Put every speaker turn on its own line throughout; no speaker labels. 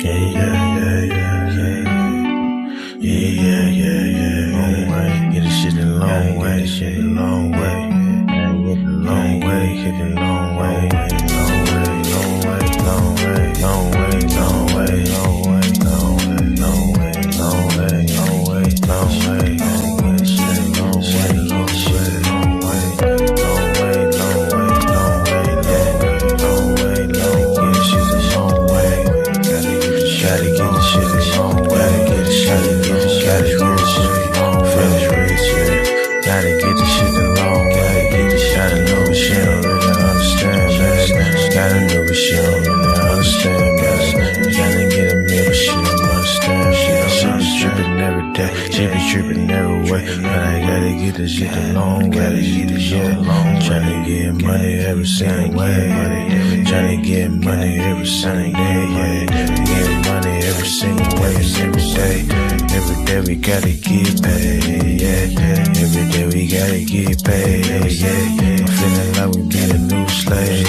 Long way, get this shit a long way, hit it long way, long way, hit it long way, long way, long way, long way, long way, long way, long way, long way, long way, long way, long way, long way, long way, shit long way, long way, long way, long way, long way, long way, long way, shit a long way, gotta get the shit a long way, get the shit a gotta get this shit a long way. Gotta know what she don't really understand, man. Gotta know what she don't really understand, man. Gotta get a meal, but she don't understand. She be tripping every day, she be tripping every way. But I gotta get this shit a long way. Tryna get money every single way. Tryna get money every single day. Get money every single way, every day. Every day we gotta get paid, yeah. Every day we gotta get paid, yeah. I'm feeling like we be the new slaves.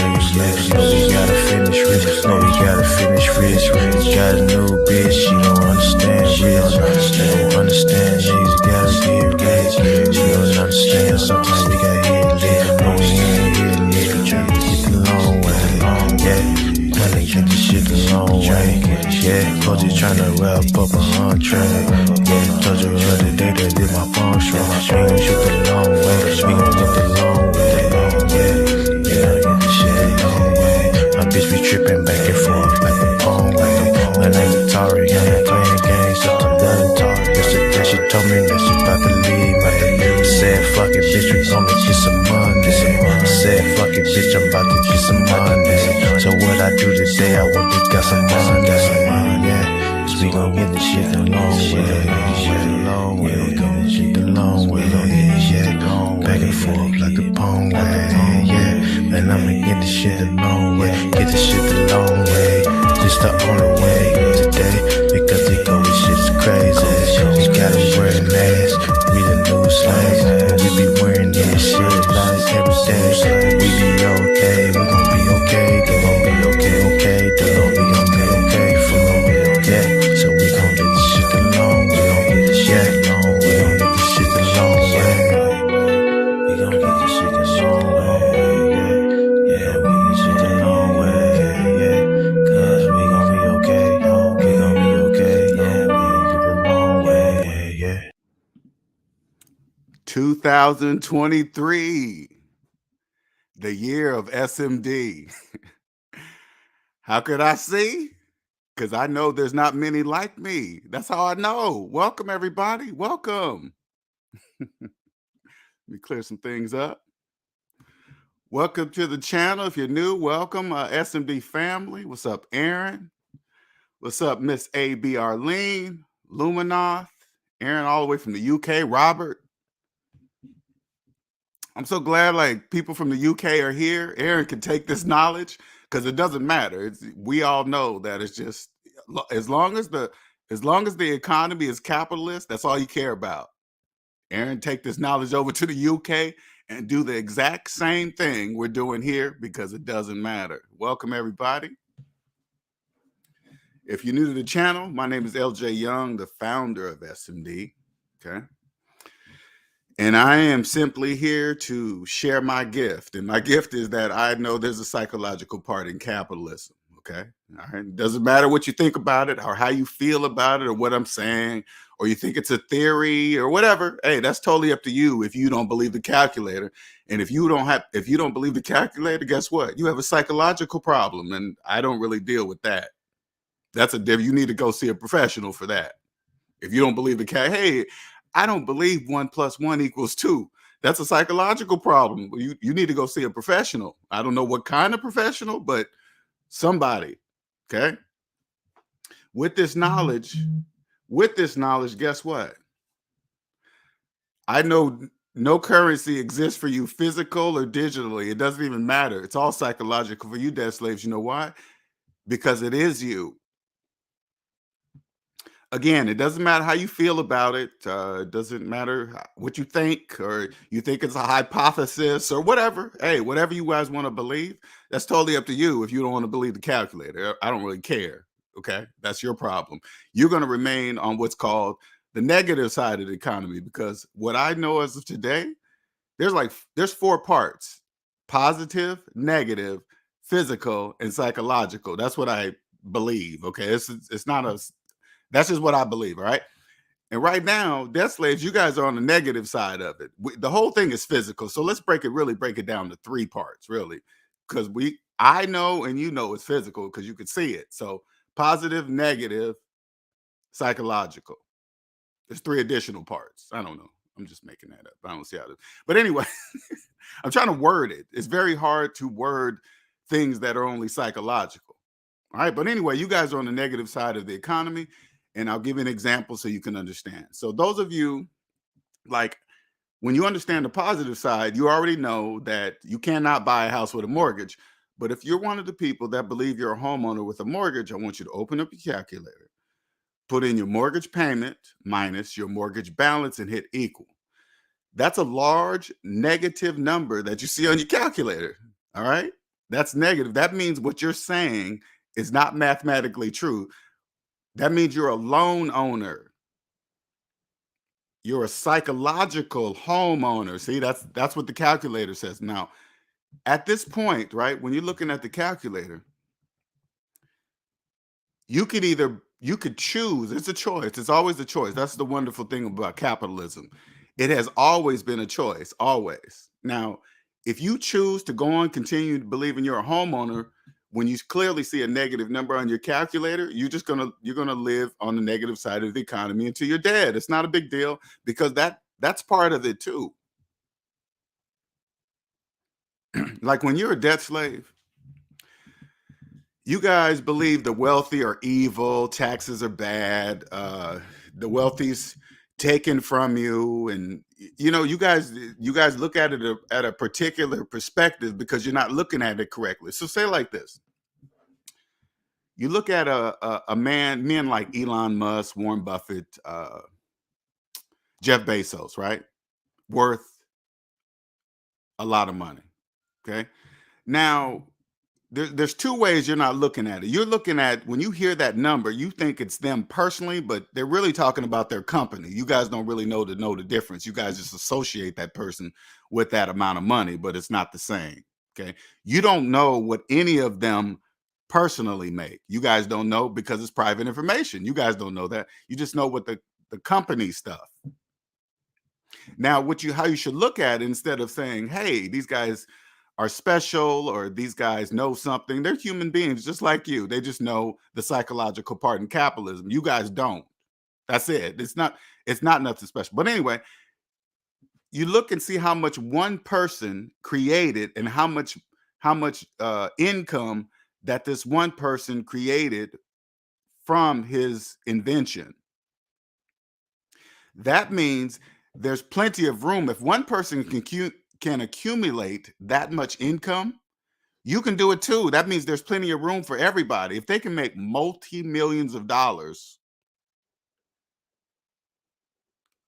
No, we gotta finish rich. No, we gotta finish rich. Got a new bitch, she don't understand rich. She don't understand, she's gotta get rich. She don't understand, sometimes we gotta hit lit. No, we ain't hit lit. Tryna get the long way, yeah. Tryna get this shit the long way, yeah. Coach is tryna wrap up a entree. Yeah, told you the other day that did my phone strong. We gon' shoot the long way, we gon' get the long way, yeah. Yeah, get the shit the long way. My bitch be trippin' back and forth like a phone way. My name is Tari, I ain't playing games, so I'm done Tari. Yesterday she told me that she about to leave. Said fuck it, bitch, we gon' get some money. Said fuck it, bitch, I'm about to get some money. So what I do today, I went to get some money, yeah. We gon' get this shit the long way, we gon' get shit the long way, yeah. Back and forth like the pong way, yeah. And I'ma get this shit the long way, get this shit the long way. Just the only way today, because they go with shit's crazy. We gotta wear a mask, we the new slaves, and we be wearing this shit like every day. We be okay, we gon' be okay, they gon' be okay, they gon' be okay, for yeah. So we gon' get this shit the long way, we gon' get this shit the long way, we gon' get this shit the long way, we gon' get this shit the long way, yeah, we get shit the long way, yeah, cause we gon' be okay, we gon' be okay, yeah, we gon' get the long way, yeah.
2023, the year of SMD. How could I see? Because I know there's not many like me. That's how I know. Welcome, everybody. Welcome. Let me clear some things up. Welcome to the channel. If you're new, welcome, SMD family. What's up, Aaron? What's up, Miss A.B. Arlene, Luminoth, Aaron all the way from the UK, Robert. I'm so glad like people from the UK are here. Aaron can take this knowledge because it doesn't matter. We all know that it's just as long as the economy is capitalist, that's all you care about. Aaron, take this knowledge over to the UK and do the exact same thing we're doing here because it doesn't matter. Welcome, everybody. If you're new to the channel, my name is LJ Young, the founder of SMD. Okay. And I am simply here to share my gift. And my gift is that I know there's a psychological part in capitalism. Okay. All right. It doesn't matter what you think about it or how you feel about it or what I'm saying, or you think it's a theory or whatever. Hey, that's totally up to you if you don't believe the calculator. And if you don't believe the calculator, guess what? You have a psychological problem. And I don't really deal with that. You need to go see a professional for that. If you don't believe hey, I don't believe 1 + 1 = 2. That's a psychological problem. You need to go see a professional. I don't know what kind of professional, but somebody. Okay. With this knowledge, guess what? I know no currency exists for you physical or digitally. It doesn't even matter. It's all psychological for you, debt slaves. You know why? Because it is you. Again, it doesn't matter how you feel about it. It doesn't matter what you think, or you think it's a hypothesis or whatever. Hey, whatever you guys want to believe, that's totally up to you. If you don't want to believe the calculator, I don't really care. Okay, that's your problem. You're going to remain on what's called the negative side of the economy, because what I know as of today, there's four parts: positive, negative, physical, and psychological. That's what I believe. Okay, it's not a, that's just what I believe. All right. And right now, debt slaves, you guys are on the negative side of it. The whole thing is physical. So let's break it down to three parts, really. Because I know and you know it's physical because you could see it. So positive, negative, psychological. There's three additional parts. I don't know. I'm just making that up. I don't see how to. But anyway, I'm trying to word it. It's very hard to word things that are only psychological. All right. But anyway, you guys are on the negative side of the economy. And I'll give you an example so you can understand. So those of you, like, when you understand the positive side, you already know that you cannot buy a house with a mortgage. But if you're one of the people that believe you're a homeowner with a mortgage, I want you to open up your calculator, put in your mortgage payment minus your mortgage balance, and hit equal. That's a large negative number that you see on your calculator. All right. That's negative. That means what you're saying is not mathematically true. That means you're a loan owner. You're a psychological homeowner. See, that's what the calculator says. Now, at this point, right, when you're looking at the calculator, you could choose. It's a choice. It's always a choice. That's the wonderful thing about capitalism. It has always been a choice, always. Now, if you choose to go on, continue to believe in you're a homeowner, when you clearly see a negative number on your calculator, you're gonna live on the negative side of the economy until you're dead. It's not a big deal because that's part of it too. Like when you're a debt slave, you guys believe the wealthy are evil, taxes are bad, the wealthy's taken from you, and you guys look at it at a particular perspective because you're not looking at it correctly. So say like this: you look at a men like Elon Musk, Warren Buffett, Jeff Bezos, right? Worth a lot of money. Okay. Now, there's two ways you're not looking at it. You're looking at, when you hear that number, you think it's them personally, but they're really talking about their company. You guys don't really know the difference. You guys just associate that person with that amount of money, but it's not the same. Okay. You don't know what any of them personally make. You guys don't know because it's private information. You guys don't know that. You just know what the company stuff. Now, how you should look at it, instead of saying, hey, these guys are special or these guys know something, they're human beings just like you. They just know the psychological part in capitalism. You guys don't. That's it. It's not nothing special. But anyway, you look and see how much one person created and how much income that this one person created from his invention. That means there's plenty of room. If one person can accumulate that much income, you can do it too. That means there's plenty of room for everybody. If they can make multi-millions of dollars,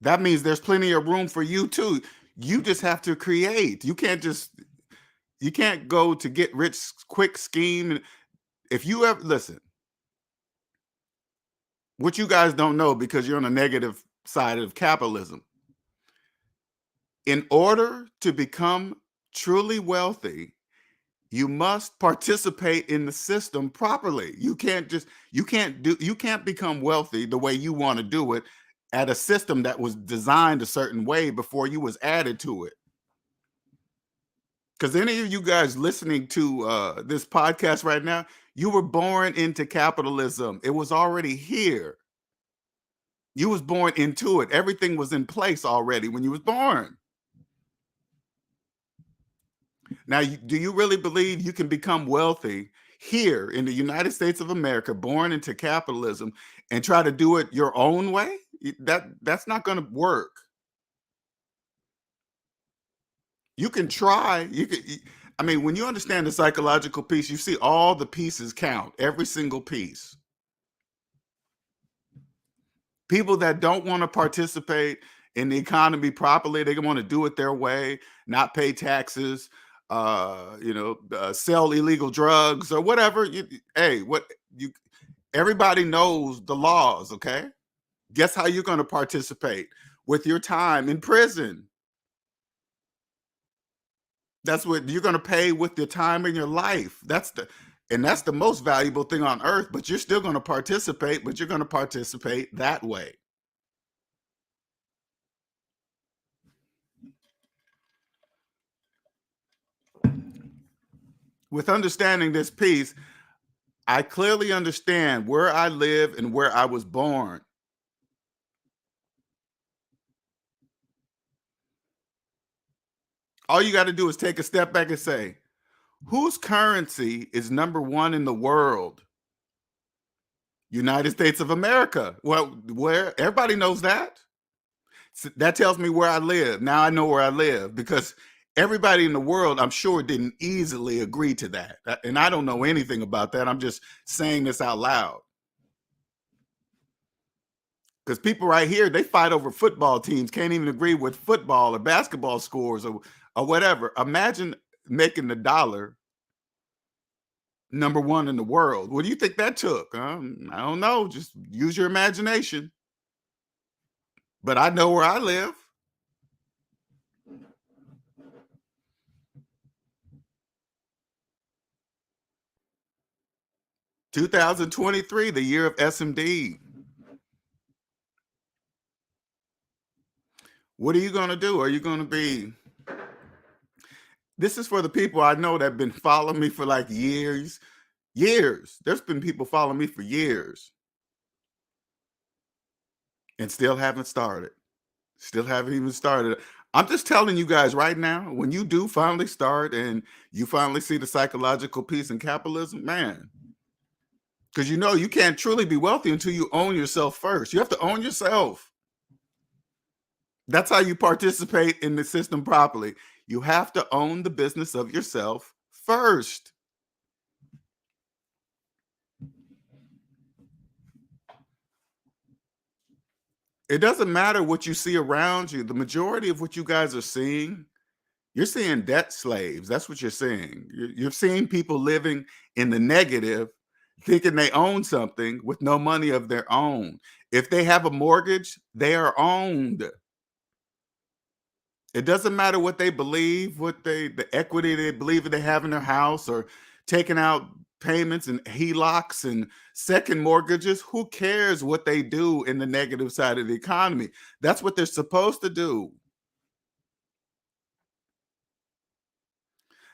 that means there's plenty of room for you too. You just have to create. You can't go to get rich quick scheme. If you ever listen, what you guys don't know, because you're on the negative side of capitalism, in order to become truly wealthy, you must participate in the system properly. You can't become wealthy the way you want to do it at a system that was designed a certain way before you was added to it. Because any of you guys listening to this podcast right now, you were born into capitalism. It was already here. You was born into it. Everything was in place already when you was born. Now, do you really believe you can become wealthy here in the United States of America, born into capitalism, and try to do it your own way? That's not going to work. You can try. I mean, when you understand the psychological piece, you see all the pieces count, every single piece. People that don't want to participate in the economy properly, they want to do it their way, not pay taxes, sell illegal drugs or whatever. Hey, Everybody knows the laws, okay? Guess how you're going to participate? With your time in prison. That's what you're going to pay with your time in your life. That's the most valuable thing on earth, but you're still going to participate, but you're going to participate that way. With understanding this piece, I clearly understand where I live and where I was born. All you got to do is take a step back and say, whose currency is number one in the world? United States of America. Well, where everybody knows that. That tells me where I live. Now I know where I live because everybody in the world, I'm sure, didn't easily agree to that. And I don't know anything about that. I'm just saying this out loud. Because people right here, they fight over football teams, can't even agree with football or basketball scores or whatever. Imagine making the dollar number one in the world. What do you think that took? I don't know. Just use your imagination. But I know where I live. (2023), the year of SMD. What are you going to do? Are you going to be... This is for the people I know that have been following me for like years. There's been people following me for years and still haven't started. Still haven't even started. I'm just telling you guys right now, when you do finally start and you finally see the psychological piece in capitalism, man, because you know you can't truly be wealthy until you own yourself first. You have to own yourself. That's how you participate in the system properly. You have to own the business of yourself first. It doesn't matter what you see around you. The majority of what you guys are seeing, you're seeing debt slaves. That's what you're seeing. You're seeing people living in the negative, thinking they own something with no money of their own. If they have a mortgage, they are owned. It doesn't matter what they believe, the equity they believe they have in their house, or taking out payments and HELOCs and second mortgages. Who cares what they do in the negative side of the economy? That's what they're supposed to do.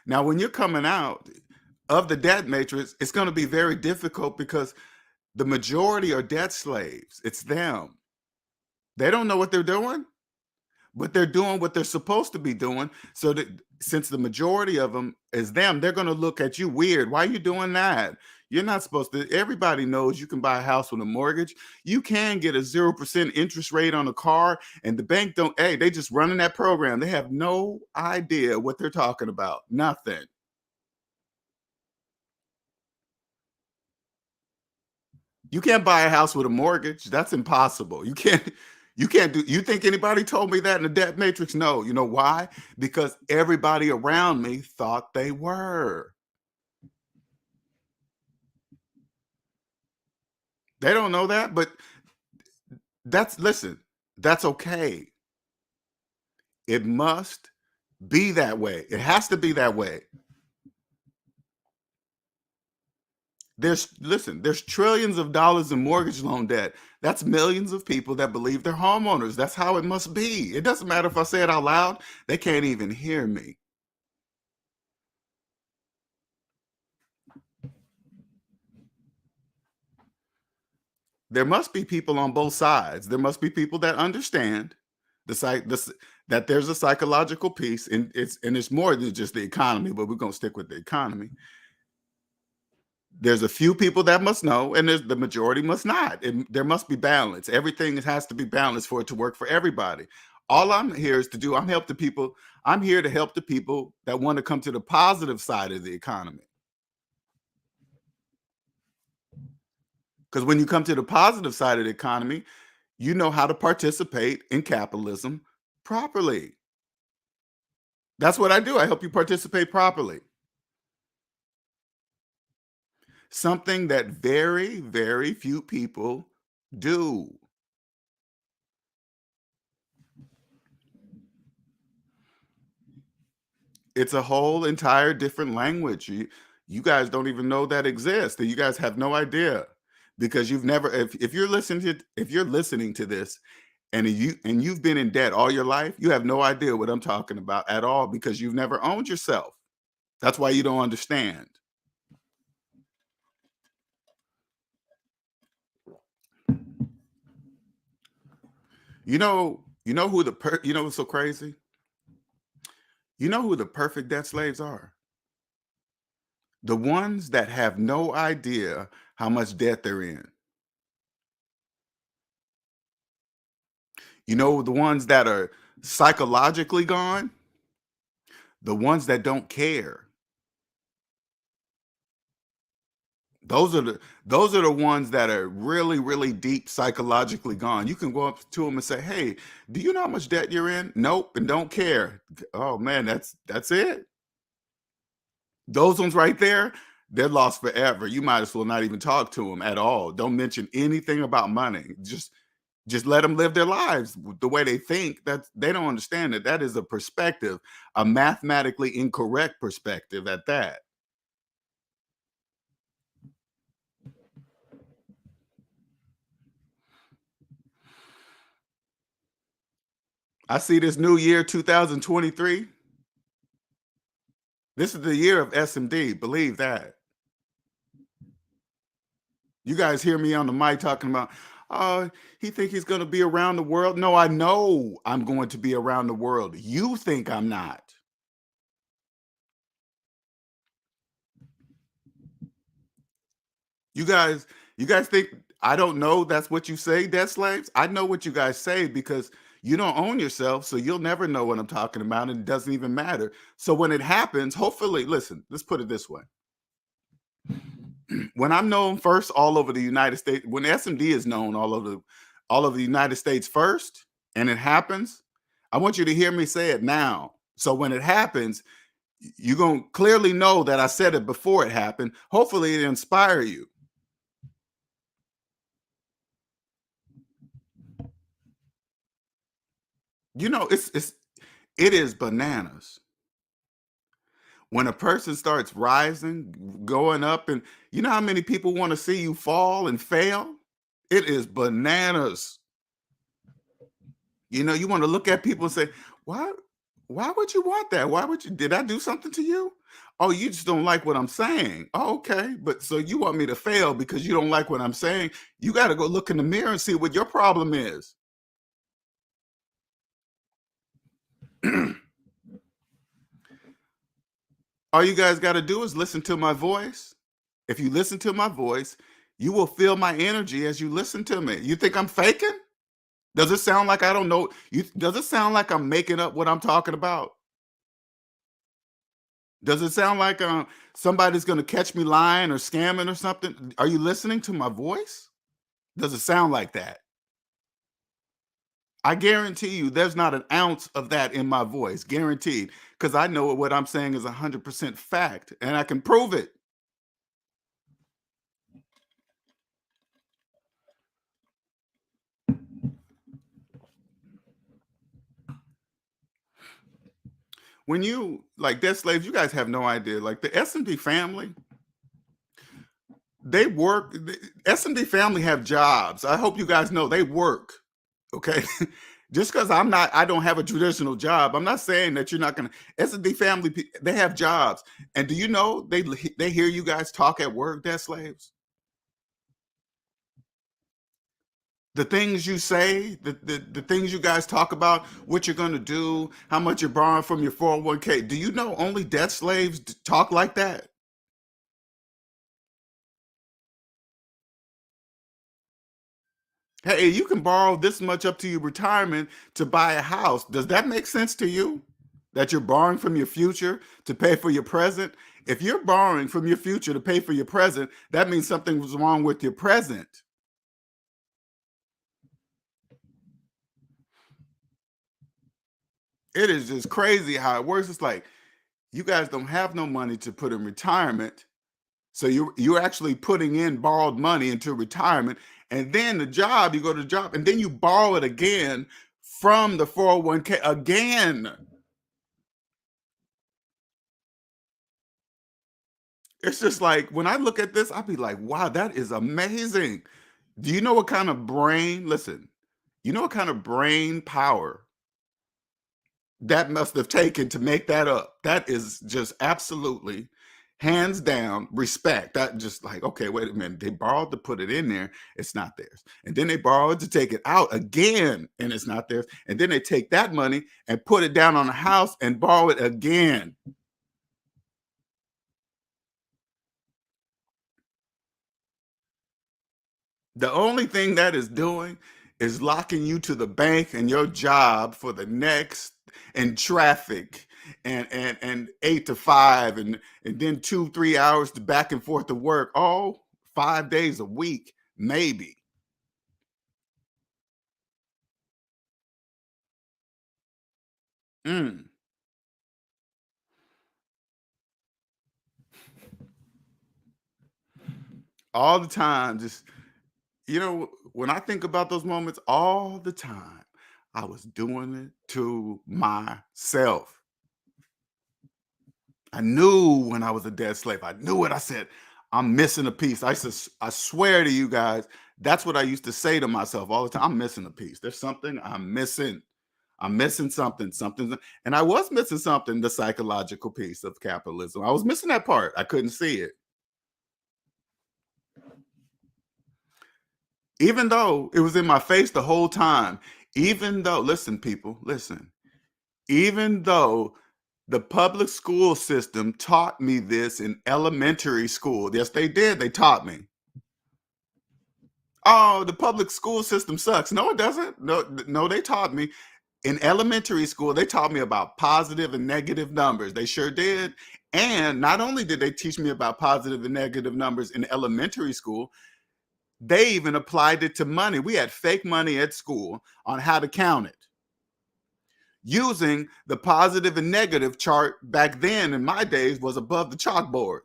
Now, when you're coming out of the debt matrix, it's going to be very difficult because the majority are debt slaves. It's them. They don't know what they're doing, but they're doing what they're supposed to be doing. So that since the majority of them is them, they're going to look at you weird. Why are you doing that? You're not supposed to. Everybody knows you can buy a house with a mortgage. You can get a 0% interest rate on a car, and the bank don't. Hey, they just running that program. They have no idea what they're talking about. Nothing. You can't buy a house with a mortgage. That's impossible. You can't do. You think anybody told me that in the debt matrix? No. You know why? Because everybody around me thought they were. They don't know that, but listen, that's okay. It must be that way. It has to be that way. There's trillions of dollars in mortgage loan debt. That's millions of people that believe they're homeowners. That's how it must be. It doesn't matter if I say it out loud. They can't even hear me. There must be people on both sides. There must be people that understand that there's a psychological piece, and it's more than just the economy, but we're going to stick with the economy. There's a few people that must know, and the majority must not. There must be balance. Everything has to be balanced for it to work for everybody. All I'm here is to do, I'm here to help the people that want to come to the positive side of the economy. Because when you come to the positive side of the economy, you know how to participate in capitalism properly. That's what I do. I help you participate properly. something that very, very few people do. It's a whole entire different language. You guys don't even know that exists. You guys have no idea because you've never if you're listening to this and you've been in debt all your life, you have no idea what I'm talking about at all because you've never owned yourself. That's why you don't understand. You know what's so crazy? You know who the perfect debt slaves are? The ones that have no idea how much debt they're in. You know, the ones that are psychologically gone, the ones that don't care. Those are the ones that are really, really deep psychologically gone. You can go up to them and say, "Hey, do you know how much debt you're in?" Nope, and don't care. Oh man, that's it. Those ones right there, they're lost forever. You might as well not even talk to them at all. Don't mention anything about money. Just let them live their lives the way they think. That they don't understand that that is a perspective, a mathematically incorrect perspective at that. I see this new year 2023. This is the year of SMD. Believe that. You guys hear me on the mic talking about, oh, he think he's going to be around the world. No, I know I'm going to be around the world. You think I'm not. You guys, you guys think I don't know that's what you say, debt slaves? I know what you guys say because you don't own yourself, so you'll never know what I'm talking about, and it doesn't even matter. So when it happens, hopefully, listen, let's put it this way. When I'm known first all over the United States, when SMD is known all over the United States first, and it happens, I want you to hear me say it now. So when it happens, you're gonna clearly know that I said it before it happened. Hopefully, it inspire you. You know, it is bananas when a person starts rising, going up, and you know how many people want to see you fall and fail. It is bananas. You know, you want to look at people and say, "Why? Why would you want that? Why would you? Did I do something to you? Oh, you just don't like what I'm saying. Oh, okay, but so you want me to fail because you don't like what I'm saying? You got to go look in the mirror and see what your problem is." All you guys got to do is listen to my voice. If you listen to my voice, you will feel my energy as you listen to me. You think I'm faking? Does it sound like I don't know? Does it sound like I'm making up what I'm talking about? Does it sound like somebody's going to catch me lying or scamming or something? Are you listening to my voice? Does it sound like that? I guarantee you there's not an ounce of that in my voice, guaranteed, because I know what I'm saying is 100% fact and I can prove it. When you like debt slaves, you guys have no idea. Like the S&D family, they work. The S&D family have jobs. I hope you guys know they work. Okay. Just because I don't have a traditional job, I'm not saying that you're not going to. S&D family, they have jobs. And do you know they hear you guys talk at work, debt slaves? The things you say, the things you guys talk about, what you're going to do, how much you're borrowing from your 401k. Do you know only debt slaves talk like that? Hey, you can borrow this much up to your retirement to buy a house. Does that make sense to you? That you're borrowing from your future to pay for your present? If you're borrowing from your future to pay for your present, that means something was wrong with your present. It is just crazy how it works. It's like you guys don't have no money to put in retirement. So you're actually putting in borrowed money into retirement, and then the job, you go to the job, and then you borrow it again from the 401k again. It's just like when I look at this, I'd be like, wow, that is amazing. Do you know what kind of brain, listen, you know what kind of brain power that must have taken to make that up? That is just absolutely hands down respect. That just like, okay, wait a minute. They borrowed to put it in there, it's not theirs. And then they borrowed to take it out again, and it's not theirs. And then they take that money and put it down on a house and borrow it again. The only thing that is doing is locking you to the bank and your job for the next, and traffic, and 8 to 5, and then 2 3 hours to back and forth to work, all 5 days a week, maybe. Mm, all the time. Just, when I think about those moments, all the time, I was doing it to myself. I knew when I was a dead slave. I knew it. I said, I'm missing a piece. I swear to you guys, that's what I used to say to myself all the time. I'm missing a piece. There's something I'm missing. I'm missing something. And I was missing something, the psychological piece of capitalism. I was missing that part. I couldn't see it. Even though it was in my face the whole time, even though, listen, people, listen, even though the public school system taught me this in elementary school. Yes, they did. They taught me. Oh, the public school system sucks. No, it doesn't. No, no, they taught me in elementary school. They taught me about positive and negative numbers. They sure did. And not only did they teach me about positive and negative numbers in elementary school, they even applied it to money. We had fake money at school on how to count it, using the positive and negative chart. Back then in my days was above the chalkboard.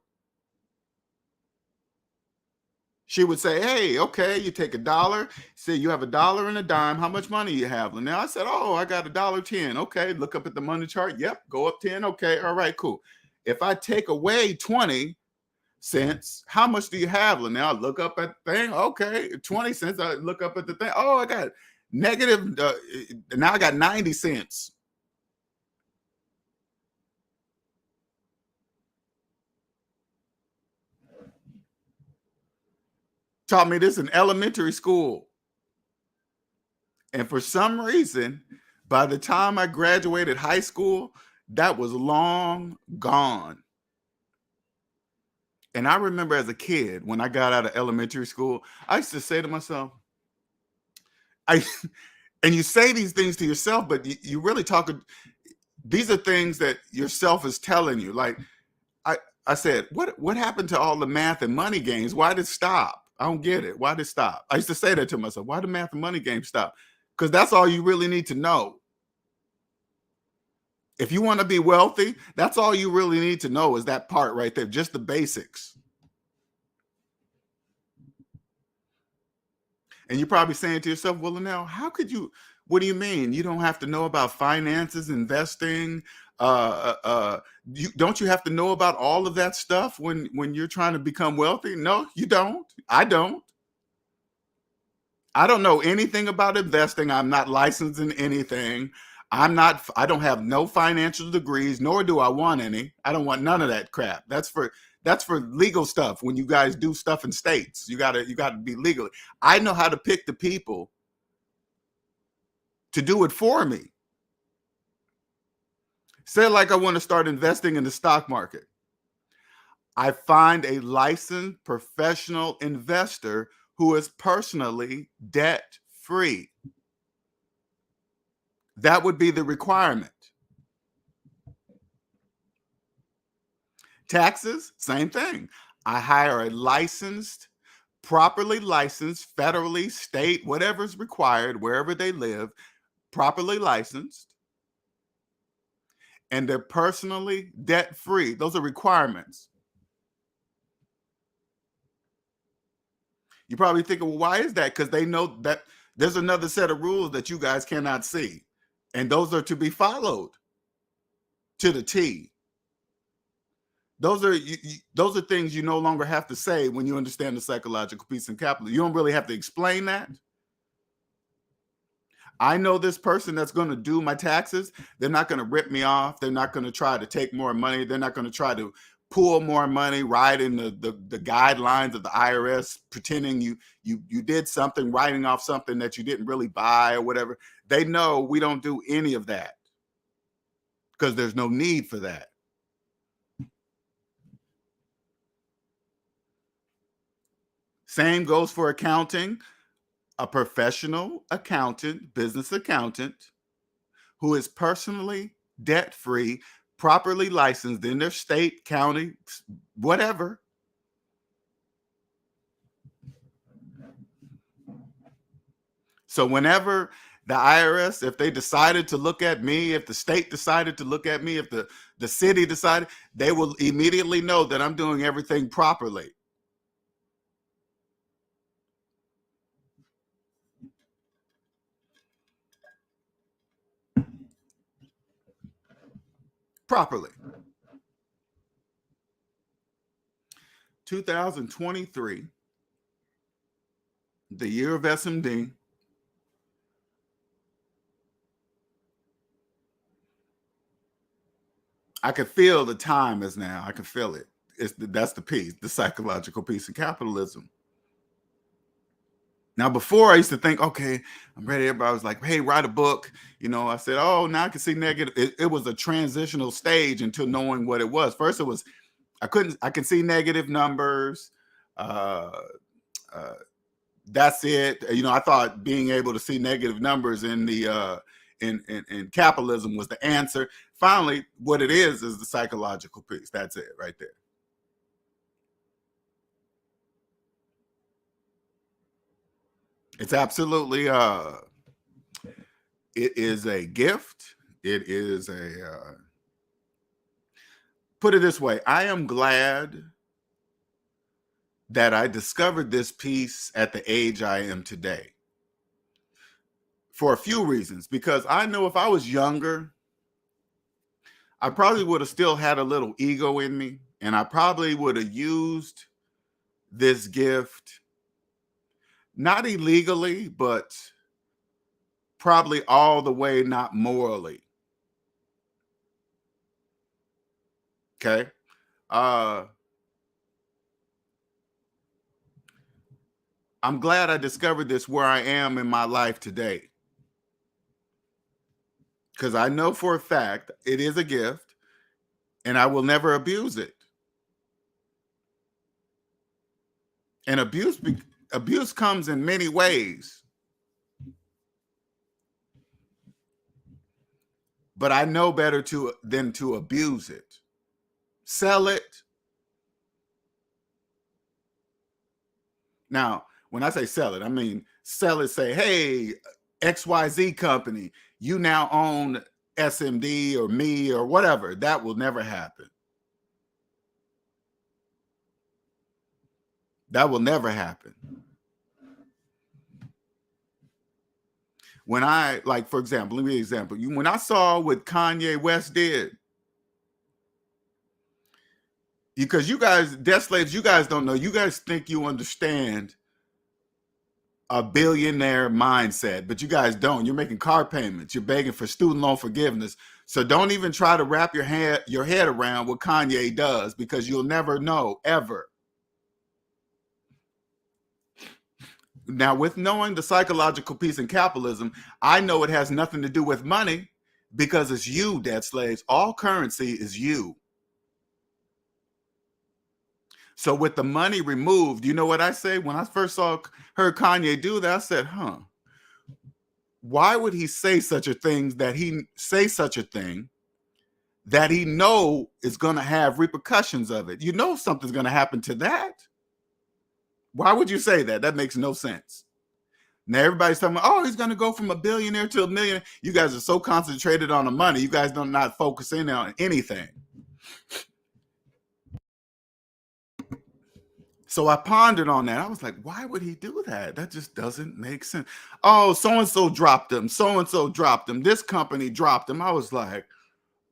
She would say, hey, okay, you take $1, say you have $1 and a dime, how much money you have? And now I said, oh, I got $1.10. Okay, look up at the money chart. Yep, go up 10. Okay, all right, cool. If I take away 20 cents, how much do you have? And now I look up at the thing. Okay, 20 cents. I look up at the thing. Oh, I got negative. Now I got 90 cents. Taught me this in elementary school. And for some reason, by the time I graduated high school, that was long gone. And I remember as a kid, when I got out of elementary school, I used to say to myself, I and you say these things to yourself, but you really talk. These are things that yourself is telling you. Like I said, what happened to all the math and money games? Why did it stop? I don't get it. Why did it stop? I used to say that to myself. Why did math and money games stop? Because that's all you really need to know. If you want to be wealthy, that's all you really need to know is that part right there, just the basics. And you're probably saying to yourself, well, now, how could you? What do you mean? You don't have to know about finances, investing. Don't you have to know about all of that stuff when you're trying to become wealthy? No, you don't. I don't. I don't know anything about investing. I'm not licensed in anything. I don't have no financial degrees, nor do I want any. I don't want none of that crap. That's for legal stuff. When you guys do stuff in states, you gotta be legal. I know how to pick the people to do it for me. Say like I want to start investing in the stock market. I find a licensed professional investor who is personally debt free. That would be the requirement. Taxes, same thing. I hire a licensed, properly licensed, federally, state, whatever's required, wherever they live, properly licensed, and they're personally debt free. Those are requirements. You're probably thinking, well, why is that? Because they know that there's another set of rules that you guys cannot see. And those are to be followed to the T. Those are things you no longer have to say when you understand the psychological piece in capitalism. You don't really have to explain that. I know this person that's going to do my taxes. They're not going to rip me off. They're not going to try to take more money. They're not going to try to pull more money, right in the guidelines of the IRS, pretending you did something, writing off something that you didn't really buy or whatever. They know we don't do any of that because there's no need for that. Same goes for accounting. A professional accountant, business accountant, who is personally debt-free, properly licensed in their state, county, whatever. So whenever the IRS, if they decided to look at me, if the state decided to look at me, if the city decided, they will immediately know that I'm doing everything properly. Properly. 2023, the year of SMD. I can feel the time is now. I can feel it. That's the piece, the psychological piece of capitalism. Now, before I used to think, okay, I'm ready. Everybody was like, hey, write a book. You know, I said, oh, now I can see negative. It was a transitional stage until knowing what it was. First, it was, I can see negative numbers. That's it. You know, I thought being able to see negative numbers in the in capitalism was the answer. Finally, what it is the psychological piece. That's it right there. It's absolutely it is a gift. It is a put it this way, I am glad that I discovered this piece at the age I am today. For a few reasons, because I know if I was younger, I probably would have still had a little ego in me, and I probably would have used this gift, not illegally, but probably all the way not morally. Okay. I'm glad I discovered this where I am in my life today. Because I know for a fact it is a gift and I will never abuse it. And abuse comes in many ways. But I know better than to abuse it. Sell it. Now, when I say sell it, I mean sell it, say, hey, XYZ company, you now own SMD or me or whatever. That will never happen. That will never happen. When I, like, for example, let me give you an example. When I saw what Kanye West did, because you guys, debt slaves, you guys don't know. You guys think you understand a billionaire mindset, but you guys don't. You're making car payments. You're begging for student loan forgiveness. So don't even try to wrap your head around what Kanye does, because you'll never know, ever. Now, with knowing the psychological piece in capitalism, I know it has nothing to do with money, because it's you, debt slaves. All currency is you. So with the money removed, you know what I say? When I first heard Kanye do that, I said, why would he say such a thing that he know is going to have repercussions of it? You know something's going to happen to that. Why would you say that? That makes no sense. Now everybody's talking about, oh, he's going to go from a billionaire to a millionaire. You guys are so concentrated on the money. You guys don't not focus in on anything. So I pondered on that. I was like, why would he do that? That just doesn't make sense. Oh, so-and-so dropped him. So-and-so dropped him. This company dropped him. I was like,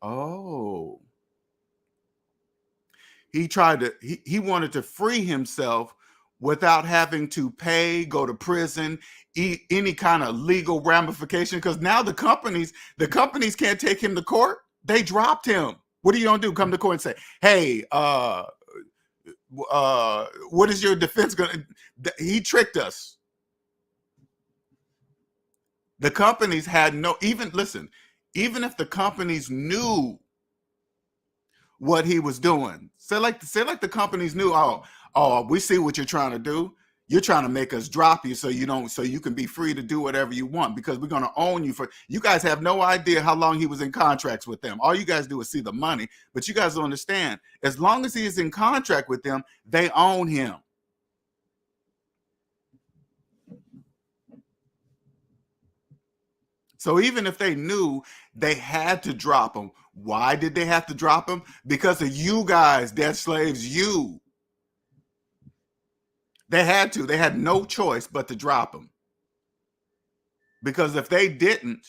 oh. He wanted to free himself without having to pay, go to prison, any kind of legal ramification. Because now the companies can't take him to court. They dropped him. What are you gonna do? Come to court and say, hey, what is your defense gonna? He tricked us. The companies had no, even if the companies knew what he was doing, say like the companies knew, oh, we see what you're trying to do. You're trying to make us drop you so you can be free to do whatever you want, because we're going to own you for, you guys have no idea how long he was in contracts with them. All you guys do is see the money, but you guys don't understand. As long as he is in contract with them, they own him. So even if they knew, they had to drop him. Why did they have to drop him? Because of you guys, debt slaves, you. They had to. They had no choice but to drop him. Because if they didn't,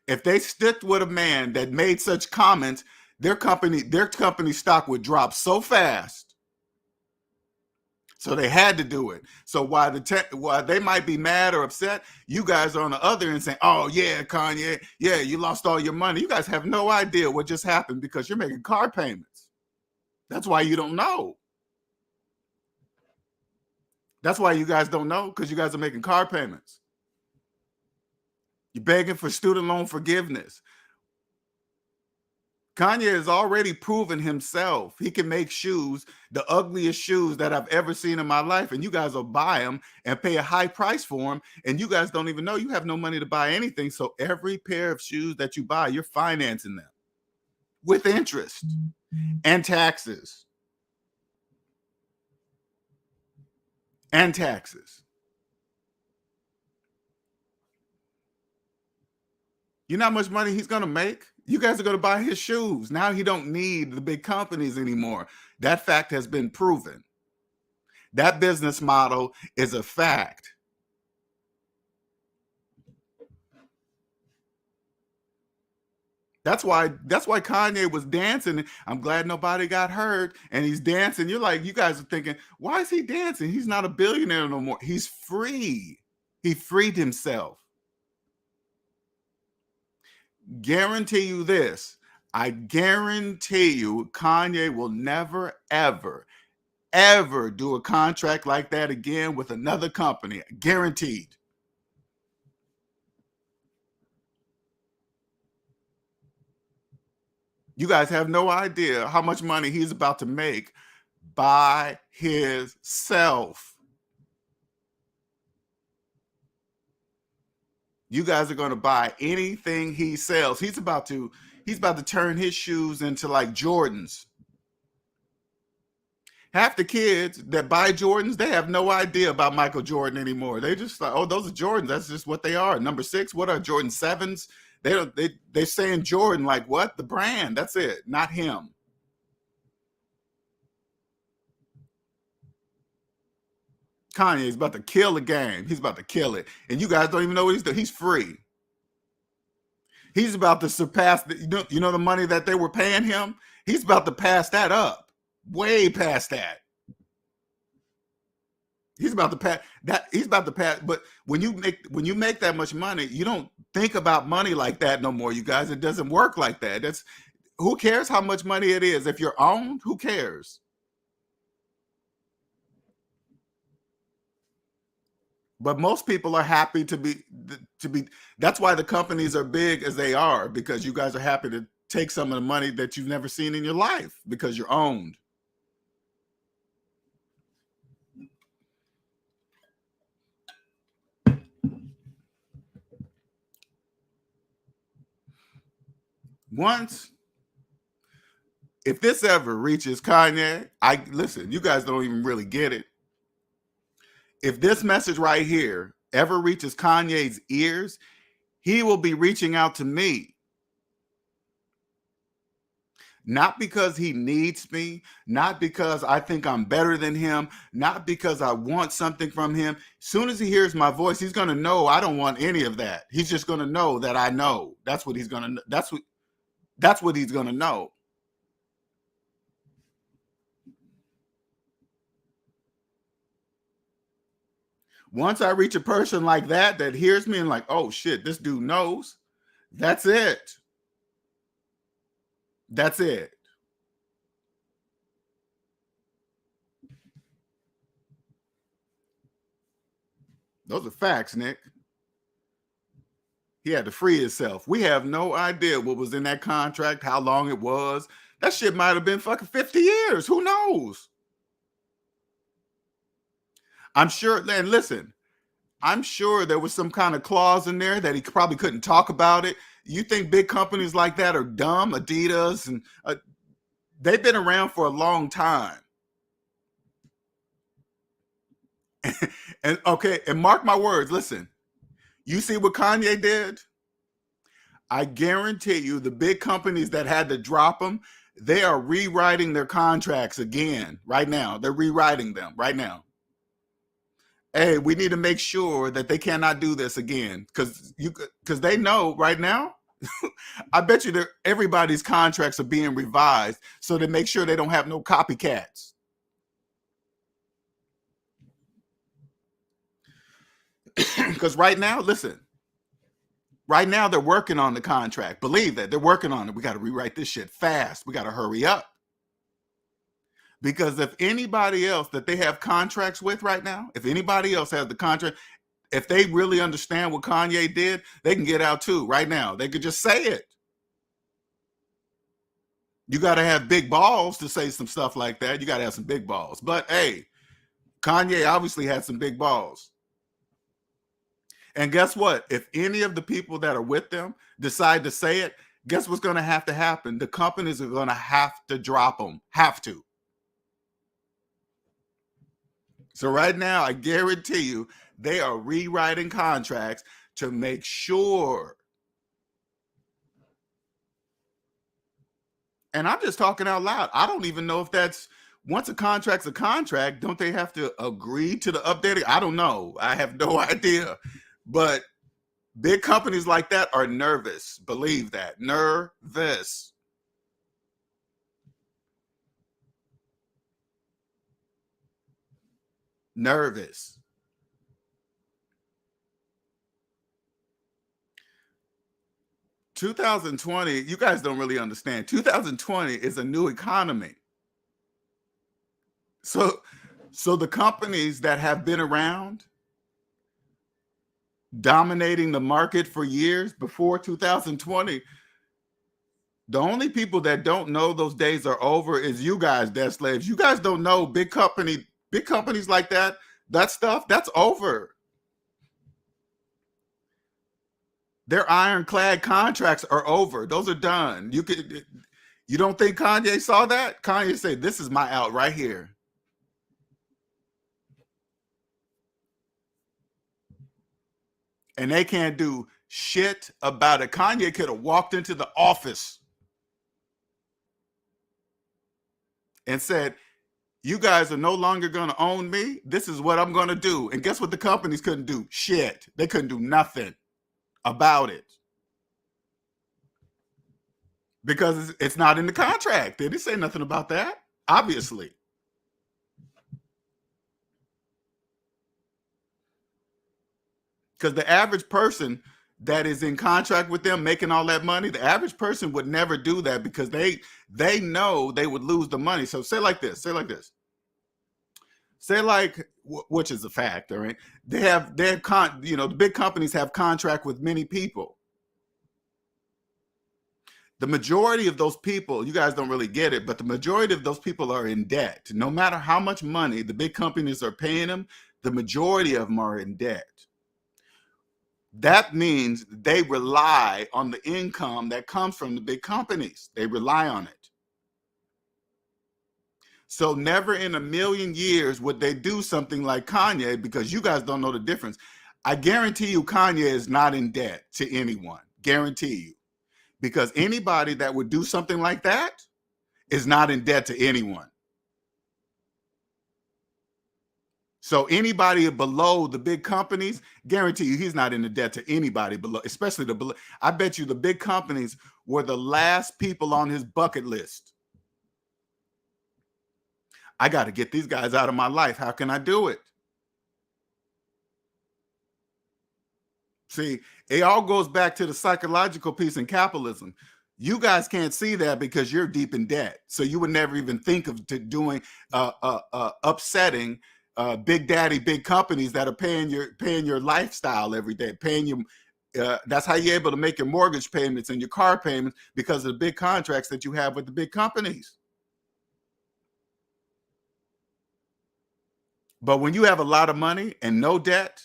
if they stick with a man that made such comments, their company stock would drop so fast. So they had to do it. So while they might be mad or upset, you guys are on the other end saying, oh yeah, Kanye, yeah, you lost all your money. You guys have no idea what just happened because you're making car payments. That's why you don't know. That's why you guys don't know, because you guys are making car payments. You're begging for student loan forgiveness. Kanye has already proven himself. He can make shoes, the ugliest shoes that I've ever seen in my life, and you guys will buy them and pay a high price for them, and you guys don't even know you have no money to buy anything. So every pair of shoes that you buy, you're financing them with interest and taxes. And taxes. You know how much money he's going to make? You guys are going to buy his shoes. Now he don't need the big companies anymore. That fact has been proven. That business model is a fact. That's why Kanye was dancing. I'm glad nobody got hurt. And he's dancing. You're like, you guys are thinking, why is he dancing? He's not a billionaire no more. He's free. He freed himself. Guarantee you this. I guarantee you Kanye will never, ever, ever do a contract like that again with another company. Guaranteed. You guys have no idea how much money he's about to make by himself. You guys are going to buy anything he sells. He's about to turn his shoes into like Jordans. Half the kids that buy Jordans, they have no idea about Michael Jordan anymore. They just like, oh, those are Jordans. That's just what they are. Number 6, what are Jordan 7s? They're saying Jordan like what? The brand. That's it. Not him. Kanye is about to kill the game. He's about to kill it. And you guys don't even know what he's doing. He's free. He's about to surpass you know the money that they were paying him? He's about to pass that up. Way past that. He's about to pass that. He's about to pass. But when you make that much money, you don't think about money like that no more, you guys. It doesn't work like that. Who cares how much money it is? If you're owned, who cares? But most people are happy to be. That's why the companies are big as they are, because you guys are happy to take some of the money that you've never seen in your life because you're owned. Once, if this ever reaches Kanye, listen, you guys don't even really get it. If this message right here ever reaches Kanye's ears, he will be reaching out to me. Not because he needs me, not because I think I'm better than him, not because I want something from him. Soon as he hears my voice, he's going to know I don't want any of that. He's just going to know that I know. That's what he's going to that's what he's going to know. Once I reach a person like that hears me and like, oh shit, this dude knows, that's it. That's it. Those are facts, Nick. He had to free himself. We have no idea what was in that contract, how long it was. That shit might have been fucking 50 years. Who knows? I'm sure, and listen, I'm sure there was some kind of clause in there that he probably couldn't talk about it. You think big companies like that are dumb? Adidas and they've been around for a long time. And okay, and mark my words, listen, you see what Kanye did? I guarantee you the big companies that had to drop them, they are rewriting their contracts again right now. They're rewriting them right now. Hey, we need to make sure that they cannot do this again because they know right now. I bet you that everybody's contracts are being revised so they make sure they don't have no copycats. Because right now, listen, right now they're working on the contract. Believe that they're working on it. We got to rewrite this shit fast. We got to hurry up. Because if anybody else that they have contracts with right now, if anybody else has the contract, if they really understand what Kanye did, they can get out too right now. They could just say it. You got to have big balls to say some stuff like that. You got to have some big balls. But hey, Kanye obviously had some big balls. And guess what? If any of the people that are with them decide to say it, guess what's going to happen? The companies are going to have to drop them. Have to. So right now, I guarantee you, they are rewriting contracts to make sure. And I'm just talking out loud. I don't even know if that's, once a contract's a contract, don't they have to agree to the updating? I don't know. I have no idea. But big companies like that are nervous. Believe that. Nervous. Nervous. $2020, you guys don't really understand. 2020 is a new economy. So the companies that have been around dominating the market for years before 2020, the only people that don't know those days are over is you guys, debt slaves. You guys don't know big companies like that stuff, that's over. Their ironclad contracts are over. Those are done. You don't think Kanye saw that? Kanye said, this is my out right here. And they can't do shit about it. Kanye could have walked into the office and said, you guys are no longer going to own me. This is what I'm going to do. And guess what the companies couldn't do? Shit. They couldn't do nothing about it. Because it's not in the contract. They didn't say nothing about that, obviously. Because the average person that is in contract with them making all that money, the average person would never do that because they know they would lose the money. So say like this. Say like, which is a fact, all right? The big companies have contract with many people. The majority of those people, you guys don't really get it, but the majority of those people are in debt. No matter how much money the big companies are paying them, the majority of them are in debt. That means they rely on the income that comes from the big companies. They rely on it. So never in a million years would they do something like Kanye, because you guys don't know the difference. I guarantee you Kanye is not in debt to anyone. Guarantee you. Because anybody that would do something like that, is not in debt to anyone. So anybody below the big companies, guarantee you he's not in the debt to anybody below, especially the below. I bet you the big companies were the last people on his bucket list. I got to get these guys out of my life. How can I do it? See, it all goes back to the psychological piece in capitalism. You guys can't see that because you're deep in debt. So you would never even think of doing upsetting big daddy, big companies that are paying your lifestyle every day, paying you. That's how you're able to make your mortgage payments and your car payments, because of the big contracts that you have with the big companies. But when you have a lot of money and no debt,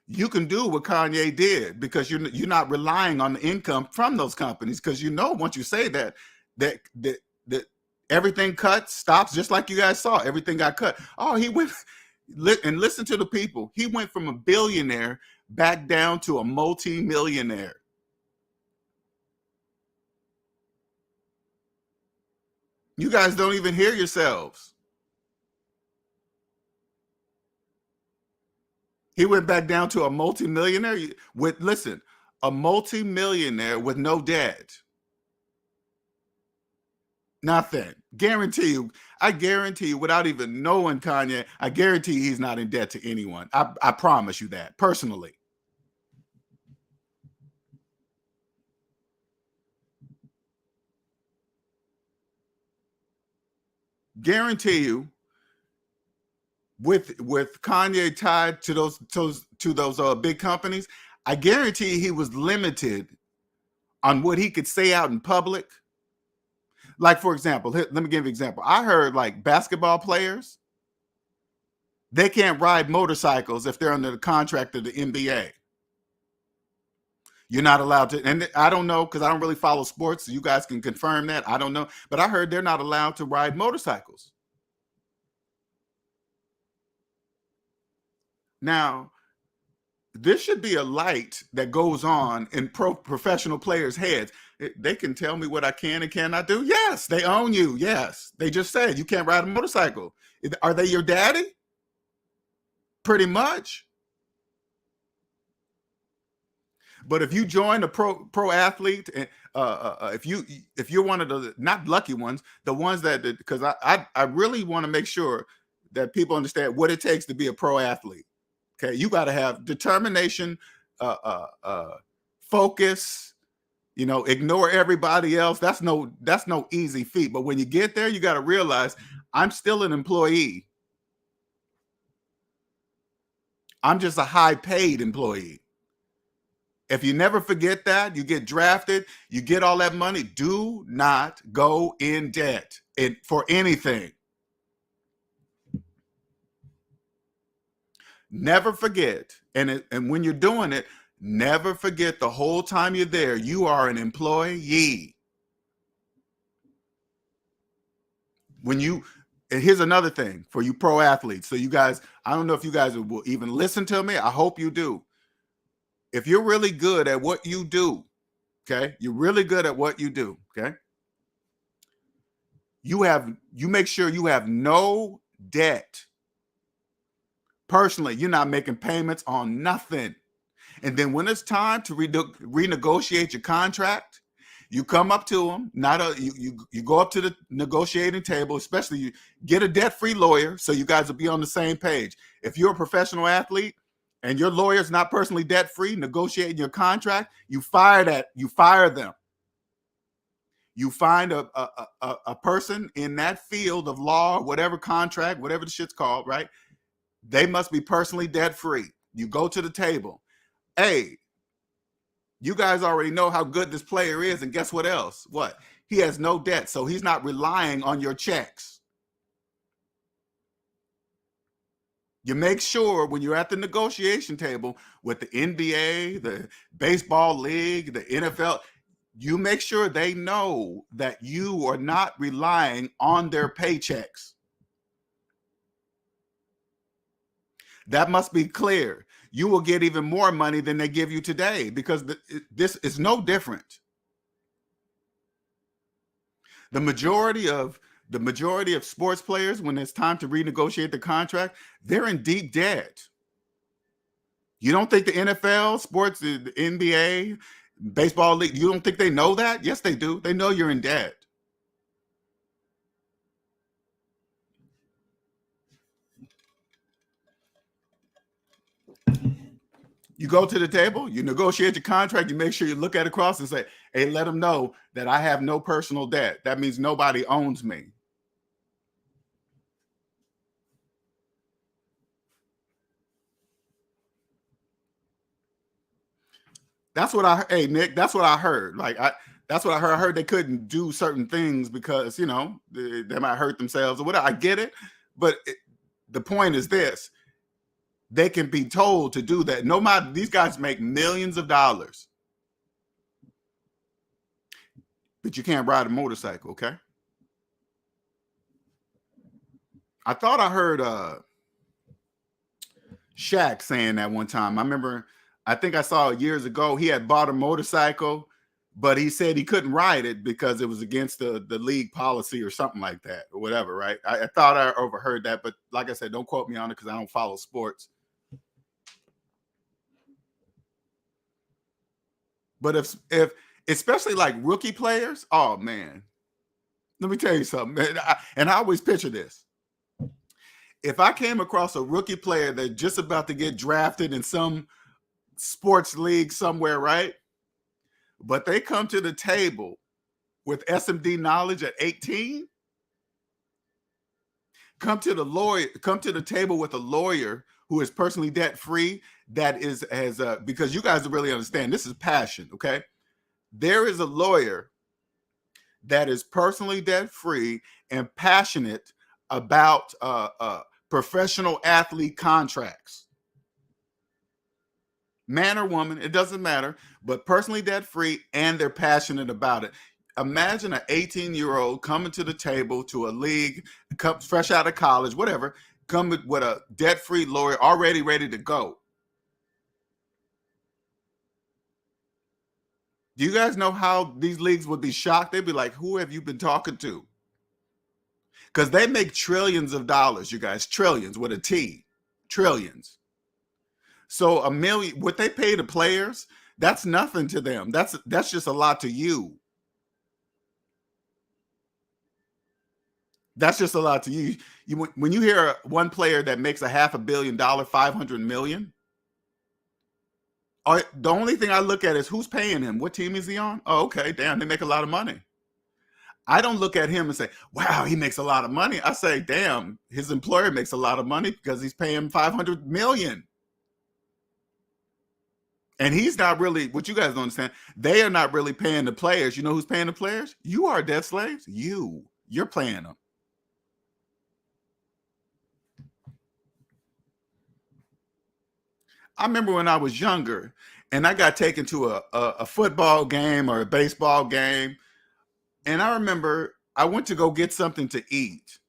you can do what Kanye did, because you're not relying on the income from those companies, because once you say that everything stops, just like you guys saw, everything got cut. Oh, he went and listen to the people. He went from a billionaire back down to a multi-millionaire. You guys don't even hear yourselves. He went back down to a multi-millionaire a multi-millionaire with no debt. Nothing. I guarantee you, without even knowing Kanye, I guarantee you he's not in debt to anyone. I promise you that, personally. Guarantee you, with Kanye tied to those big companies, I guarantee he was limited on what he could say out in public. Like, for example, let me give you an example. I heard like basketball players, they can't ride motorcycles if they're under the contract of the NBA. You're not allowed to, and I don't know, because I don't really follow sports, so you guys can confirm that. I don't know, but I heard they're not allowed to ride motorcycles. Now, this should be a light that goes on in professional players' heads. They can tell me what I can and cannot do. Yes, they own you. Yes, they just said you can't ride a motorcycle. Are they your daddy? Pretty much. But if you join a pro athlete, if you're one of the not lucky ones, the ones that, because I really want to make sure that people understand what it takes to be a pro athlete. Okay, you got to have determination, focus. Ignore everybody else. That's no easy feat. But when you get there, you got to realize I'm still an employee. I'm just a high paid employee. If you never forget that, you get drafted, you get all that money, do not go in debt for anything. Never forget. And when you're doing it, never forget the whole time you're there, you are an employee. And here's another thing for you pro athletes. So you guys, I don't know if you guys will even listen to me. I hope you do. If you're really good at what you do, okay, you're really good at what you do, okay, you make sure you have no debt. Personally, you're not making payments on nothing. And then when it's time to renegotiate your contract, you come up to them. You go up to the negotiating table, especially you get a debt-free lawyer, so you guys will be on the same page. If you're a professional athlete and your lawyer's not personally debt-free, negotiating your contract, you fire them. You find a person in that field of law, whatever contract, whatever the shit's called, right? They must be personally debt-free. You go to the table. Hey, you guys already know how good this player is, and guess what else? What? He has no debt, so he's not relying on your checks. You make sure when you're at the negotiation table with the NBA, the baseball league, the NFL, you make sure they know that you are not relying on their paychecks. That must be clear. You will get even more money than they give you today, because this is no different. The majority of sports players, when it's time to renegotiate the contract, they're in deep debt. You don't think the NFL, sports, the NBA, baseball league, you don't think they know that? Yes, they do. They know you're in debt. You go to the table, you negotiate your contract, you make sure you look at it across and say, hey, let them know that I have no personal debt. That means nobody owns me. That's what Nick, that's what I heard. That's what I heard. I heard they couldn't do certain things because, they might hurt themselves or whatever. I get it. But the point is this. They can be told to do that. No matter, these guys make millions of dollars. But you can't ride a motorcycle, okay? I thought I heard Shaq saying that one time. I think I saw it years ago. He had bought a motorcycle, but he said he couldn't ride it because it was against the league policy or something like that or whatever, right? I thought I overheard that, but like I said, don't quote me on it because I don't follow sports. But if especially like rookie players, oh man, let me tell you something. And I always picture this. If I came across a rookie player that's just about to get drafted in some sports league somewhere, right? But they come to the table with SMD knowledge at 18, come to the table with a lawyer who is personally debt free, because you guys really understand this is passion, okay? There is a lawyer that is personally debt free and passionate about professional athlete contracts. Man or woman, it doesn't matter, but personally debt free, and they're passionate about it. Imagine an 18-year-old coming to the table to a league, fresh out of college, whatever, coming with a debt-free lawyer already ready to go. Do you guys know how these leagues would be shocked? They'd be like, who have you been talking to? Because they make trillions of dollars, you guys, trillions with a T, trillions. So $1 million, what they pay the players, that's nothing to them. That's just a lot to you. That's just a lot to you. When you hear one player that makes $500 million, $500 million, the only thing I look at is who's paying him. What team is he on? Oh, okay, damn, they make a lot of money. I don't look at him and say, wow, he makes a lot of money. I say, damn, his employer makes a lot of money because he's paying $500 million. And he's not really, what you guys don't understand, they are not really paying the players. You know who's paying the players? You are debt slaves. You're paying them. I remember when I was younger and I got taken to a football game or a baseball game. And I remember I went to go get something to eat.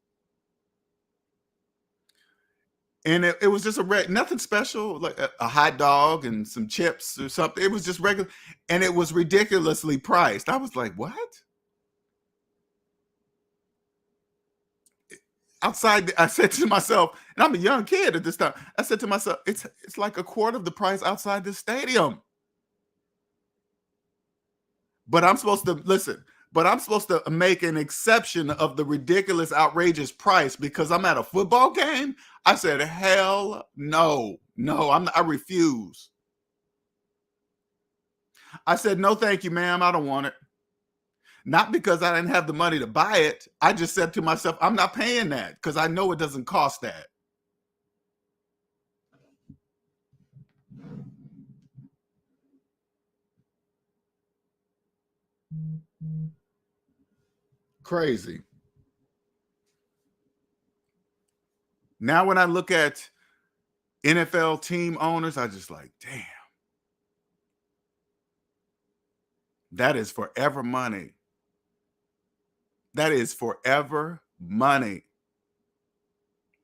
And it was just nothing special, like a hot dog and some chips or something. It was just regular. And it was ridiculously priced. I was like, what? Outside, I said to myself, and I'm a young kid at this time, I said to myself, it's like a quarter of the price outside the stadium. But I'm supposed to make an exception of the ridiculous, outrageous price because I'm at a football game. I said, hell no, I refuse. I said, no, thank you, ma'am. I don't want it. Not because I didn't have the money to buy it. I just said to myself, I'm not paying that because I know it doesn't cost that. Crazy. Now, when I look at NFL team owners, I just like, damn, that is forever money. That is forever money.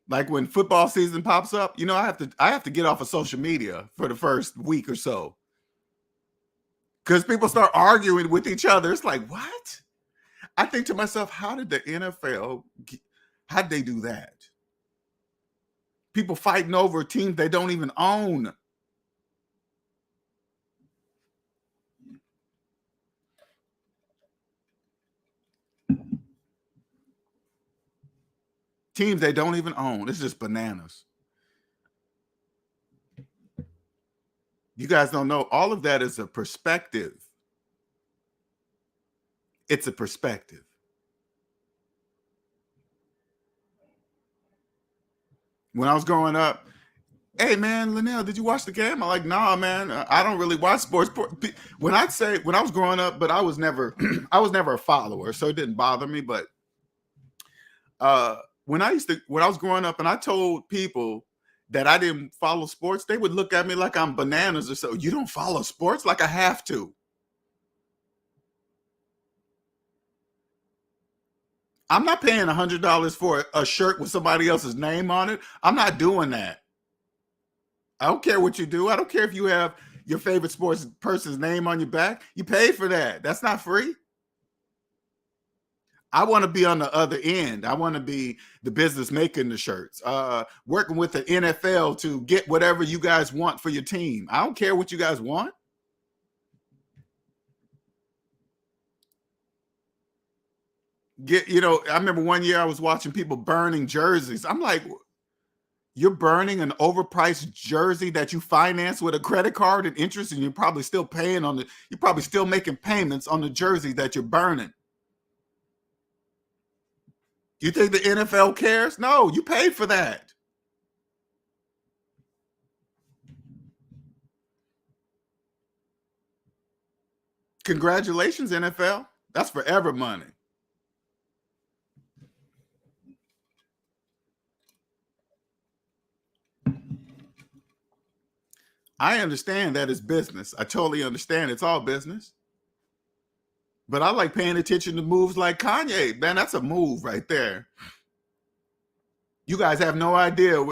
Like when football season pops up, I have to get off of social media for the first week or so. Because people start arguing with each other. It's like, what? I think to myself, how did the NFL, how'd they do that? People fighting over teams they don't even own. Teams they don't even own. It's just bananas. You guys don't know. All of that is a perspective. It's a perspective. When I was growing up, hey man, Linnell, did you watch the game? I'm like, nah, man, I don't really watch sports. When I was growing up, but I was never, I was never a follower, so it didn't bother me. But when I was growing up, and I told people that I didn't follow sports, they would look at me like I'm bananas or so. You don't follow sports? Like I have to. I'm not paying $100 for a shirt with somebody else's name on it. I'm not doing that. I don't care what you do. I don't care if you have your favorite sports person's name on your back. You paid for that. That's not free. I want to be on the other end. I want to be the business making the shirts, working with the NFL to get whatever you guys want for your team. I don't care what you guys want. I remember one year I was watching people burning jerseys. I'm like, you're burning an overpriced jersey that you finance with a credit card and interest, and you're probably still you're probably still making payments on the jersey that you're burning. You think the NFL cares? No, you paid for that. Congratulations, NFL. That's forever money. I understand that it's business. I totally understand it's all business. But I like paying attention to moves like Kanye. Man, that's a move right there. You guys have no idea.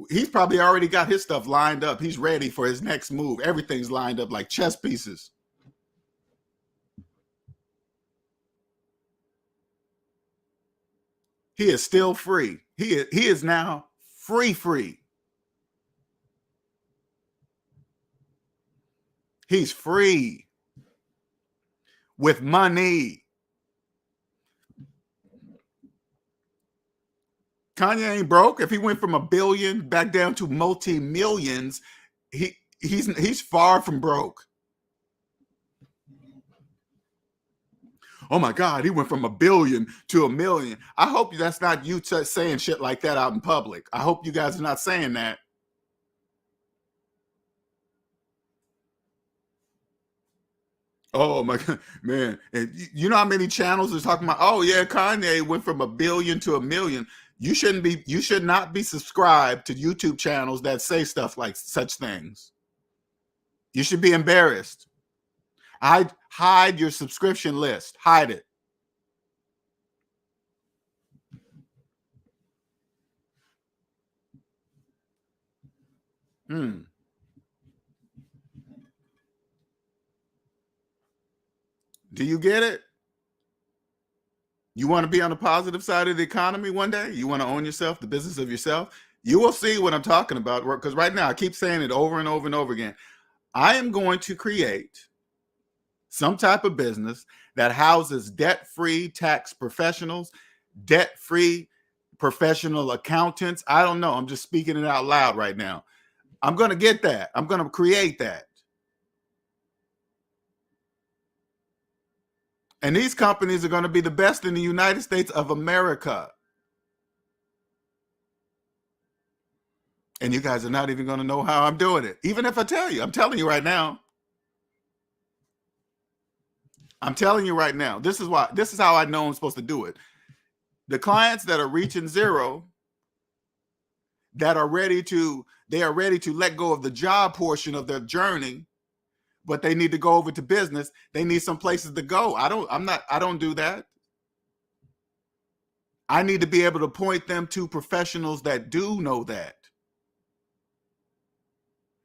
He's probably already got his stuff lined up. He's ready for his next move. Everything's lined up like chess pieces. He is still free. He is now free. He's free with money. Kanye ain't broke. If he went from $1 billion back down to multi-millions, he's far from broke. Oh my God, he went from $1 billion to $1 million. I hope that's not you saying shit like that out in public. I hope you guys are not saying that. Oh my God, man. And you know how many channels are talking about, oh yeah, Kanye went from $1 billion to $1 million. You should not be subscribed to YouTube channels that say stuff like such things. You should be embarrassed. Hide your subscription list. Hide it. Do you get it? You want to be on the positive side of the economy one day? You want to own yourself, the business of yourself? You will see what I'm talking about, because right now I keep saying it over and over and over again. I am going to create some type of business that houses debt-free tax professionals, debt-free professional accountants. I don't know. I'm just speaking it out loud right now. I'm going to get that. I'm going to create that. And these companies are going to be the best in the United States of America. And you guys are not even going to know how I'm doing it. Even if I tell you, I'm telling you right now. I'm telling you right now. This is how I know I'm supposed to do it. The clients that are reaching zero, that are ready to let go of the job portion of their journey, but they need to go over to business. They need some places to go. I don't do that. I need to be able to point them to professionals that do know that.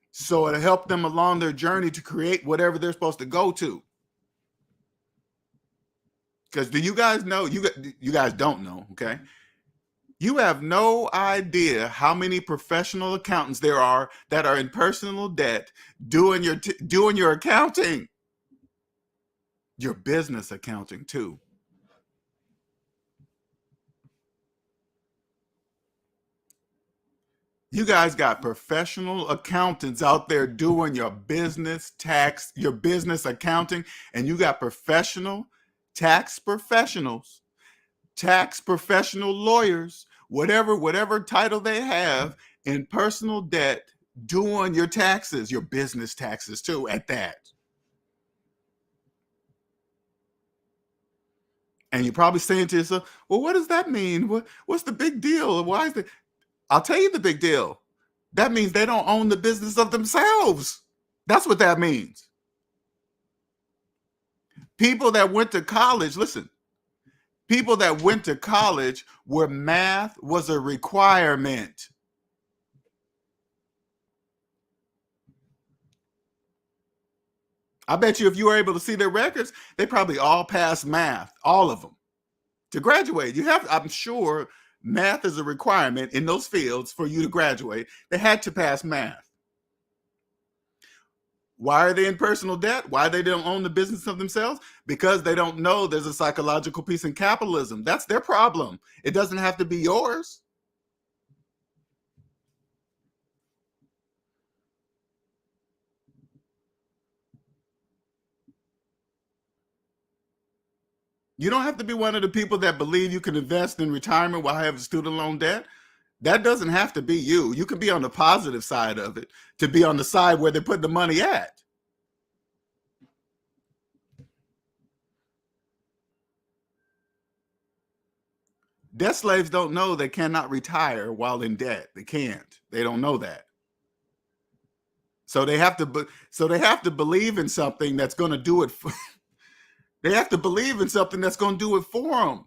So it'll help them along their journey to create whatever they're supposed to go to. Because do you guys know? You guys don't know, okay? You have no idea how many professional accountants there are that are in personal debt doing your accounting, your business accounting too. You guys got professional accountants out there doing your business tax, your business accounting, and you got professional tax professionals, tax professional lawyers, whatever title they have in personal debt doing your taxes, your business taxes too at that. And you're probably saying to yourself, well, what does that mean? What's the big deal? Why is it? I'll tell you the big deal. That means they don't own the business of themselves. That's what that means. People that went to college, listen, people that went to college where math was a requirement. I bet you if you were able to see their records, they probably all passed math, all of them. To graduate, you have, I'm sure math is a requirement in those fields for you to graduate. They had to pass math. Why are they in personal debt? Why they don't own the business of themselves? Because they don't know there's a psychological piece in capitalism. That's their problem. It doesn't have to be yours. You don't have to be one of the people that believe you can invest in retirement while having student loan debt. That doesn't have to be you. You can be on the positive side of it, to be on the side where they're putting the money at. Debt slaves don't know they cannot retire while in debt. They can't. They don't know that. So they have to believe in something that's going to do it. They have to believe in something that's going to do it for them.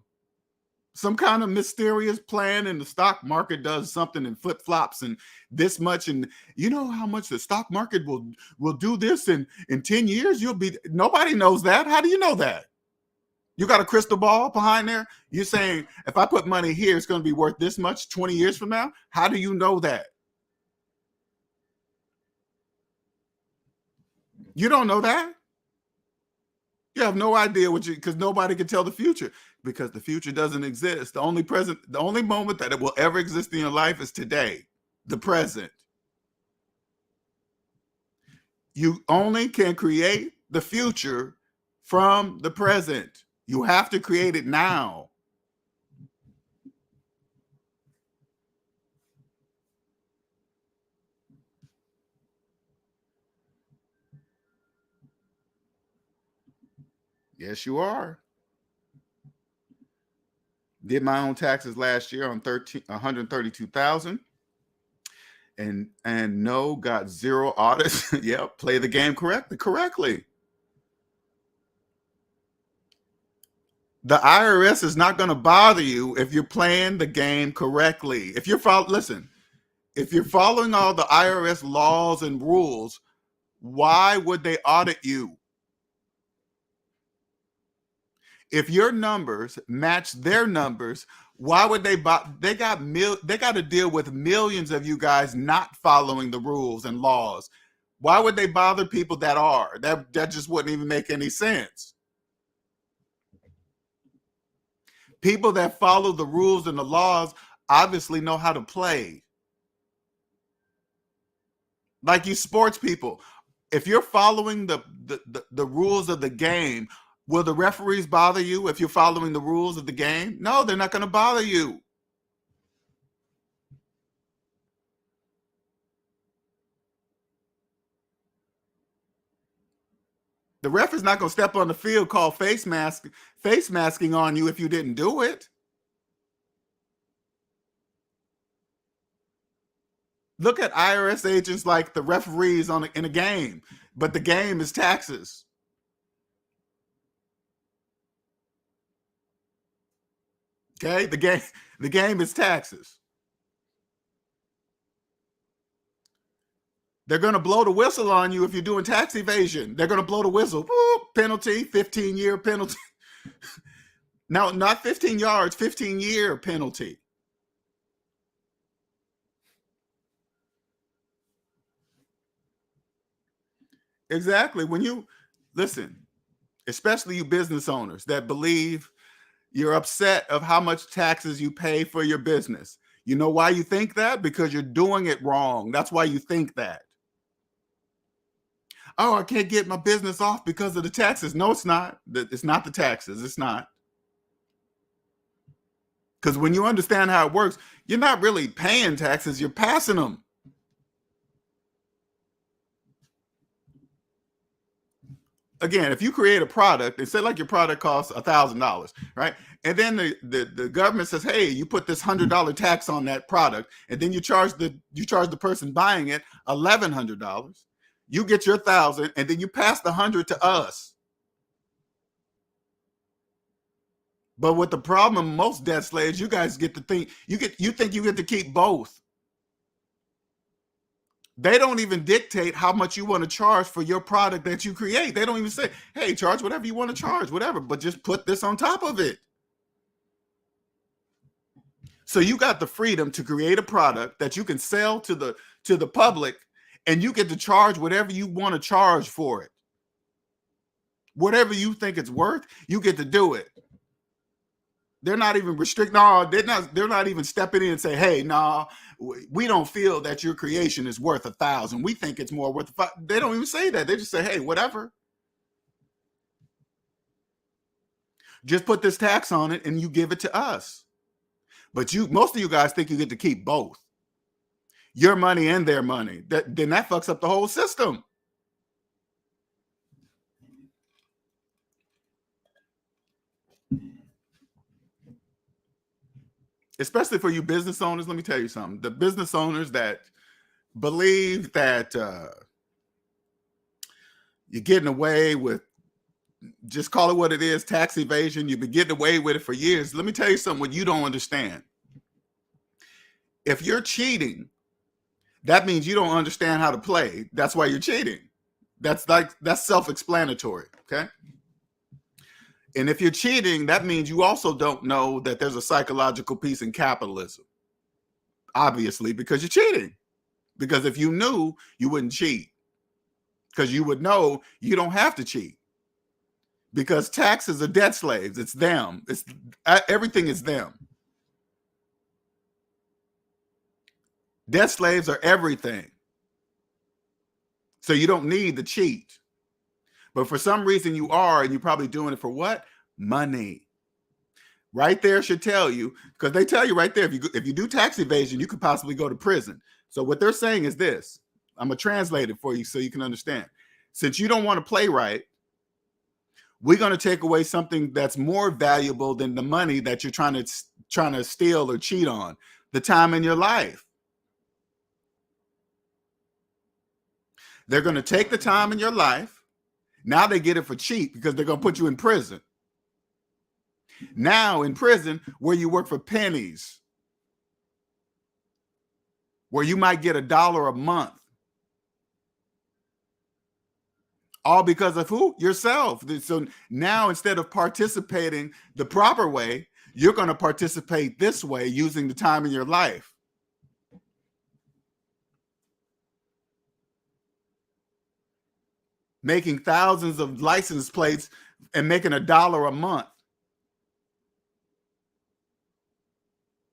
Some kind of mysterious plan, and the stock market does something and flip flops and this much, and you know how much the stock market will do this in 10 years. Nobody knows that. How do you know that? You got a crystal ball behind there? You're saying if I put money here, it's going to be worth this much 20 years from now? How do you know that? You don't know that. You have no idea because nobody can tell the future, because the future doesn't exist. The only moment that it will ever exist in your life is today, the present. You only can create the future from the present. You have to create it now. Yes, you are. Did my own taxes last year on 132,000, and no, got zero audits. Yep, play the game correctly. The IRS is not going to bother you if you're playing the game correctly. If you're if you're following all the IRS laws and rules, why would they audit you? If your numbers match their numbers, why would they they got to deal with millions of you guys not following the rules and laws. Why would they bother people that are? That just wouldn't even make any sense. People that follow the rules and the laws obviously know how to play. Like you sports people, if you're following the rules of the game, will the referees bother you if you're following the rules of the game? No, they're not going to bother you. The ref is not going to step on the field, call face masking on you if you didn't do it. Look at IRS agents like the referees in a game, but the game is taxes. Okay, the game is taxes. They're going to blow the whistle on you if you're doing tax evasion. They're going to blow the whistle. Whoop, penalty, 15-year penalty. Now, not 15 yards, 15-year penalty. Exactly. When you listen, especially you business owners that believe you're upset of how much taxes you pay for your business. You know why you think that? Because you're doing it wrong. That's why you think that. Oh, I can't get my business off because of the taxes. No, it's not. It's not the taxes. It's not. Because when you understand how it works, you're not really paying taxes, you're passing them. Again, if you create a product and say like your product costs $1,000, right? And then the government says, hey, you put this $100 tax on that product, and then you charge the person buying it $1,100. You get your 1,000, and then you pass the 100 to us. But with the problem, most debt slaves, you guys get to think you think you get to keep both. They don't even dictate how much you want to charge for your product that you create. They don't even say, hey, charge whatever you want to charge, whatever, but just put this on top of it. So you got the freedom to create a product that you can sell to the public, and you get to charge whatever you want to charge for it. Whatever you think it's worth, you get to do it. They're not even restrict. No, they're not even stepping in and say, hey, no, we don't feel that your creation is worth 1,000. We think it's more worth 5. They don't even say that. They just say, hey, whatever. Just put this tax on it and you give it to us. But most of you guys think you get to keep both. Your money and their money. Then that fucks up the whole system. Especially for you business owners, let me tell you something. The business owners that believe that you're getting away with, just call it what it is, tax evasion. You've been getting away with it for years. Let me tell you something what you don't understand. If you're cheating, that means you don't understand how to play. That's why you're cheating. That's self-explanatory, okay? And if you're cheating, that means you also don't know that there's a psychological piece in capitalism. Obviously, because you're cheating. Because if you knew, you wouldn't cheat. Because you would know you don't have to cheat. Because taxes are debt slaves. It's them. Everything is them. Debt slaves are everything. So you don't need to cheat. But for some reason you are, and you're probably doing it for what? Money. Right there should tell you, because they tell you right there, if you do tax evasion, you could possibly go to prison. So what they're saying is this. I'm going to translate it for you so you can understand. Since you don't want to play right, we're going to take away something that's more valuable than the money that you're trying to steal or cheat on, the time in your life. They're going to take the time in your life. Now they get it for cheap because they're going to put you in prison. Now in prison, where you work for pennies, where you might get $1 a month. All because of who? Yourself. So now instead of participating the proper way, you're going to participate this way using the time in your life. Making thousands of license plates and making $1 a month.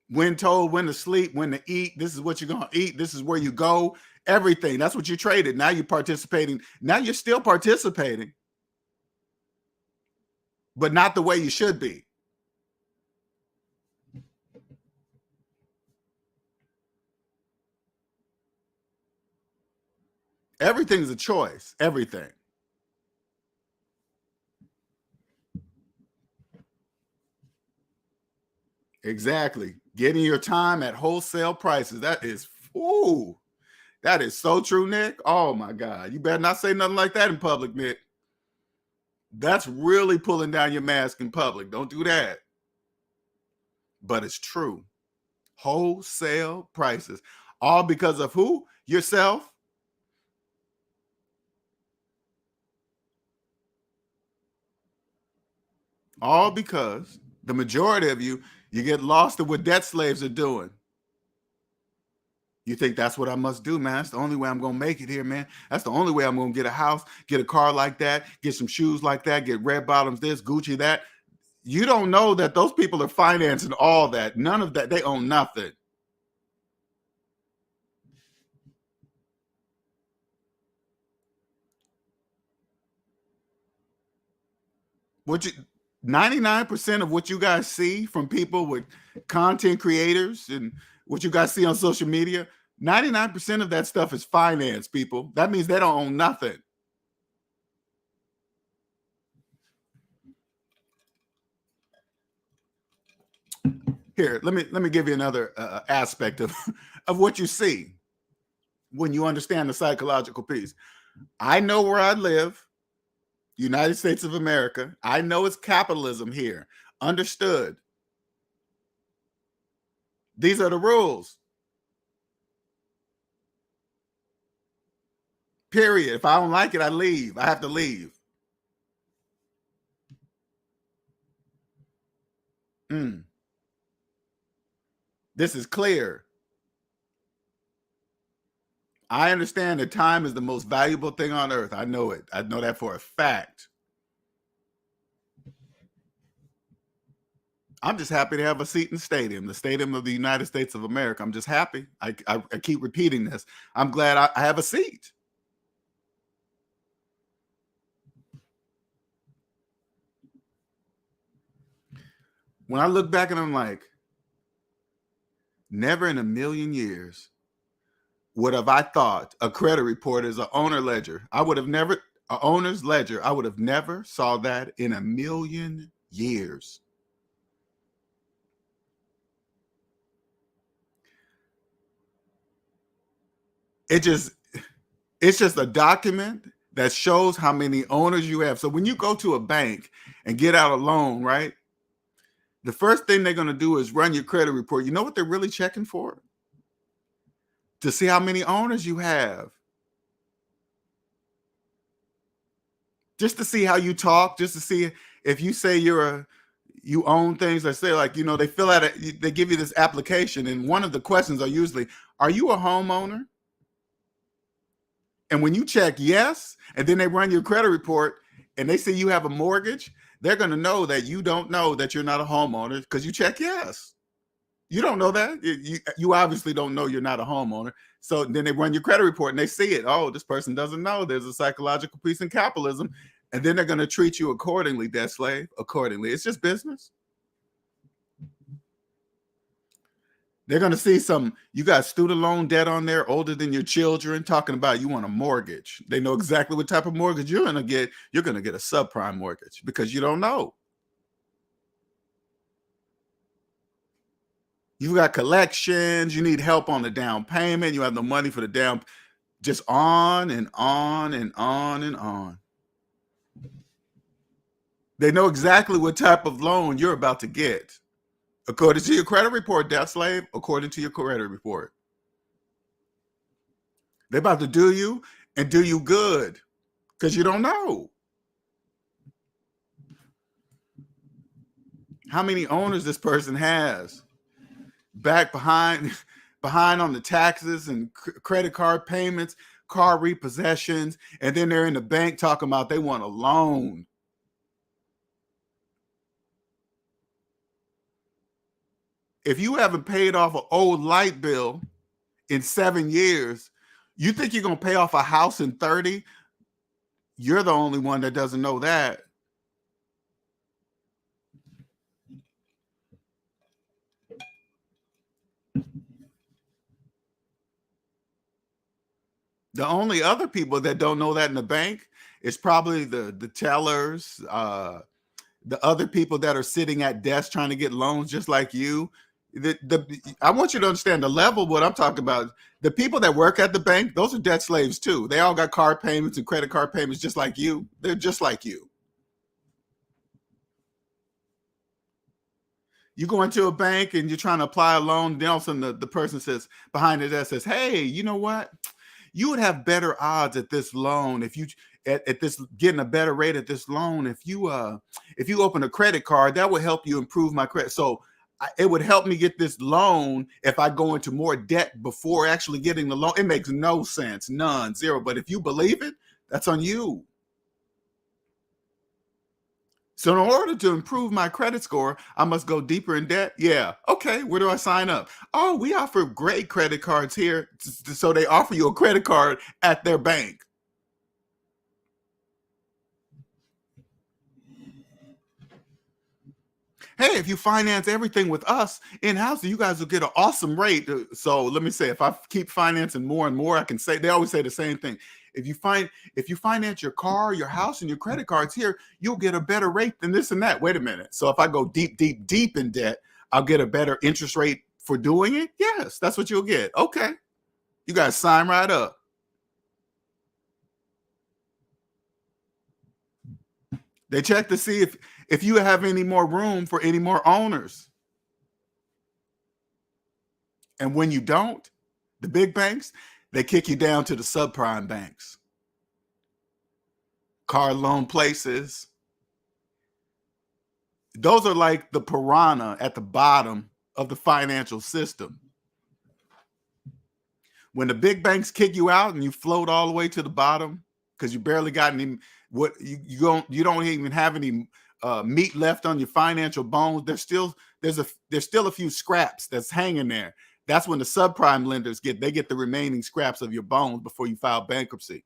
When told when to sleep, when to eat, this is what you're going to eat, this is where you go, everything. That's what you traded. Now you're participating. Now you're still participating, but not the way you should be. Everything's a choice. Everything. Exactly. Getting your time at wholesale prices. That is so true, Nick. Oh my God. You better not say nothing like that in public, Nick. That's really pulling down your mask in public. Don't do that. But it's true. Wholesale prices. All because of who? Yourself. All because The majority of you get lost in what debt slaves are doing. You think that's what I must do, man. That's the only way I'm going to make it here, man. That's the only way I'm going to get a house, get a car like that, get some shoes like that, get red bottoms this, Gucci that. You don't know that those people are financing all that. None of that. They own nothing. What you 99% of what you guys see from people with content creators and what you guys see on social media, 99% of that stuff is finance, people. That means they don't own nothing. Here, let me give you another aspect of what you see when you understand the psychological piece. I know where I live, United States of America. I know it's capitalism here. Understood. These are the rules. Period. If I don't like it, I leave. I have to leave. This is clear. I understand that time is the most valuable thing on earth. I know it. I know that for a fact. I'm just happy to have a seat in the stadium of the United States of America. I'm just happy. I keep repeating this. I'm glad I have a seat. When I look back and I'm like, never in a million years would have I thought a credit report is an owner ledger. I would have never, an owner's ledger. I would have never saw that in a million years. It's just a document that shows how many owners you have. So when you go to a bank and get out a loan, right? The first thing they're going to do is run your credit report. You know what they're really checking for? To see how many owners you have. Just to see how you talk, just to see if you say you own things. Let's say, like, they fill out they give you this application, and one of the questions are usually, are you a homeowner? And when you check yes, and then they run your credit report and they see you have a mortgage, they're going to know that you don't know that you're not a homeowner because you check yes. You don't know that. You obviously don't know you're not a homeowner. So then they run your credit report and they see it. Oh, this person doesn't know. There's a psychological piece in capitalism. And then they're going to treat you accordingly, debt slave, accordingly. It's just business. They're going to see you got student loan debt on there older than your children, talking about you want a mortgage. They know exactly what type of mortgage you're going to get. You're going to get a subprime mortgage because you don't know. You've got collections. You need help on the down payment. You have no money for the down. Just on and on and on and on. They know exactly what type of loan you're about to get. According to your credit report, debt slave, according to your credit report. They're about to do you and do you good because you don't know. How many owners this person has. Back behind on the taxes and credit card payments, car repossessions, and then they're in the bank talking about they want a loan. If you haven't paid off an old light bill in 7 years, you think you're going to pay off a house in 30? You're the only one that doesn't know that. The only other people that don't know that in the bank is probably the tellers, the other people that are sitting at desks trying to get loans just like you. I want you to understand the level of what I'm talking about. The people that work at the bank, those are debt slaves too. They all got card payments and credit card payments just like you. They're just like you. You go into a bank and you're trying to apply a loan, then all of a sudden the person says behind the desk says, hey, you know what? you would have better odds at this loan if you at this getting a better rate at this loan if you open a credit card. That would help you improve my credit. So it would help me get this loan if I go into more debt before actually getting the loan. It makes no sense, none, zero. But if you believe it, that's on you. So in order to improve my credit score, I must go deeper in debt. Yeah. Okay. Where do I sign up? Oh, we offer great credit cards here. So they offer you a credit card at their bank. Hey, if you finance everything with us in-house, you guys will get an awesome rate. So let me say, if I keep financing more and more, I can say, they always say the same thing. If you finance your car, your house, and your credit cards here, you'll get a better rate than this and that. Wait a minute. So if I go deep, deep, deep in debt, I'll get a better interest rate for doing it? Yes, that's what you'll get. Okay. You guys sign right up. They check to see if you have any more room for any more owners. And when you don't, the big banks, they kick you down to the subprime banks, car loan places. Those are like the piranha at the bottom of the financial system. When the big banks kick you out and you float all the way to the bottom because you barely got any, what you don't even have any meat left on your financial bones. There's still a few scraps that's hanging there. That's when the subprime lenders get the remaining scraps of your bones before you file bankruptcy.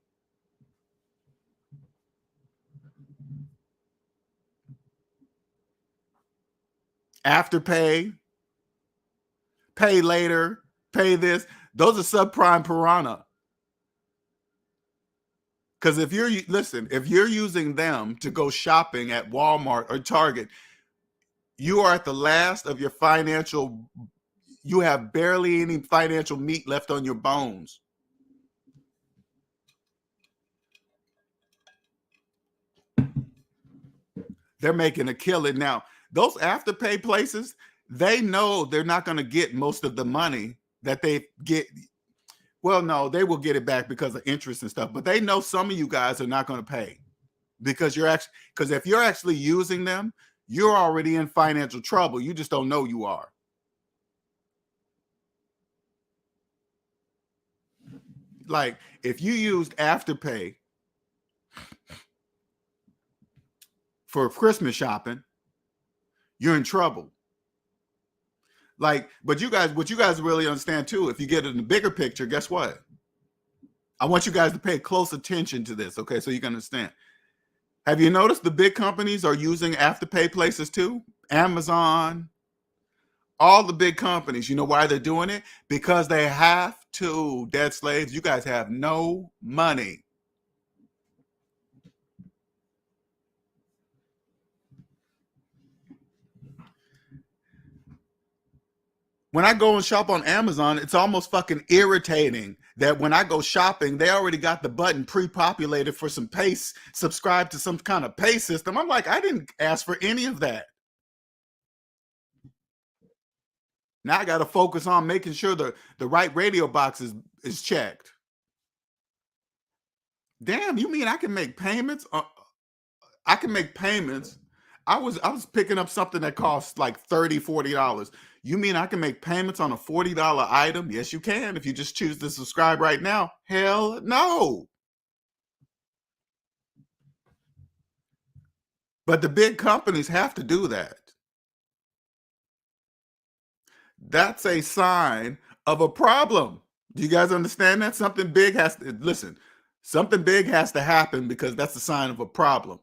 Afterpay, pay later, pay this. Those are subprime piranha. Because if you're using them to go shopping at Walmart or Target, you are at the last of your financial. You have barely any financial meat left on your bones. They're making a killing now. Those afterpay places, they know they're not going to get most of the money that they get. Well, no, they will get it back because of interest and stuff, but they know some of you guys are not going to pay because if you're actually using them, you're already in financial trouble. You just don't know you are. Like if you used afterpay for Christmas shopping, you're in trouble. Like, but what you guys really understand too, if you get in the bigger picture, guess what? I want you guys to pay close attention to this, okay? So you can understand. Have you noticed the big companies are using afterpay places too? Amazon, all the big companies. You know why they're doing it? Because they have to. Dead slaves, you guys have no money. When I go and shop on Amazon, it's almost fucking irritating that when I go shopping, they already got the button pre-populated for some pay, subscribe to some kind of pay system. I'm like, I didn't ask for any of that. Now I got to focus on making sure the right radio box is checked. Damn, you mean I can make payments? I can make payments. I was picking up something that costs like $30, $40. You mean I can make payments on a $40 item? Yes, you can if you just choose to subscribe right now. Hell no. But the big companies have to do that. That's a sign of a problem. Do you guys understand that? Something big has to happen because that's a sign of a problem.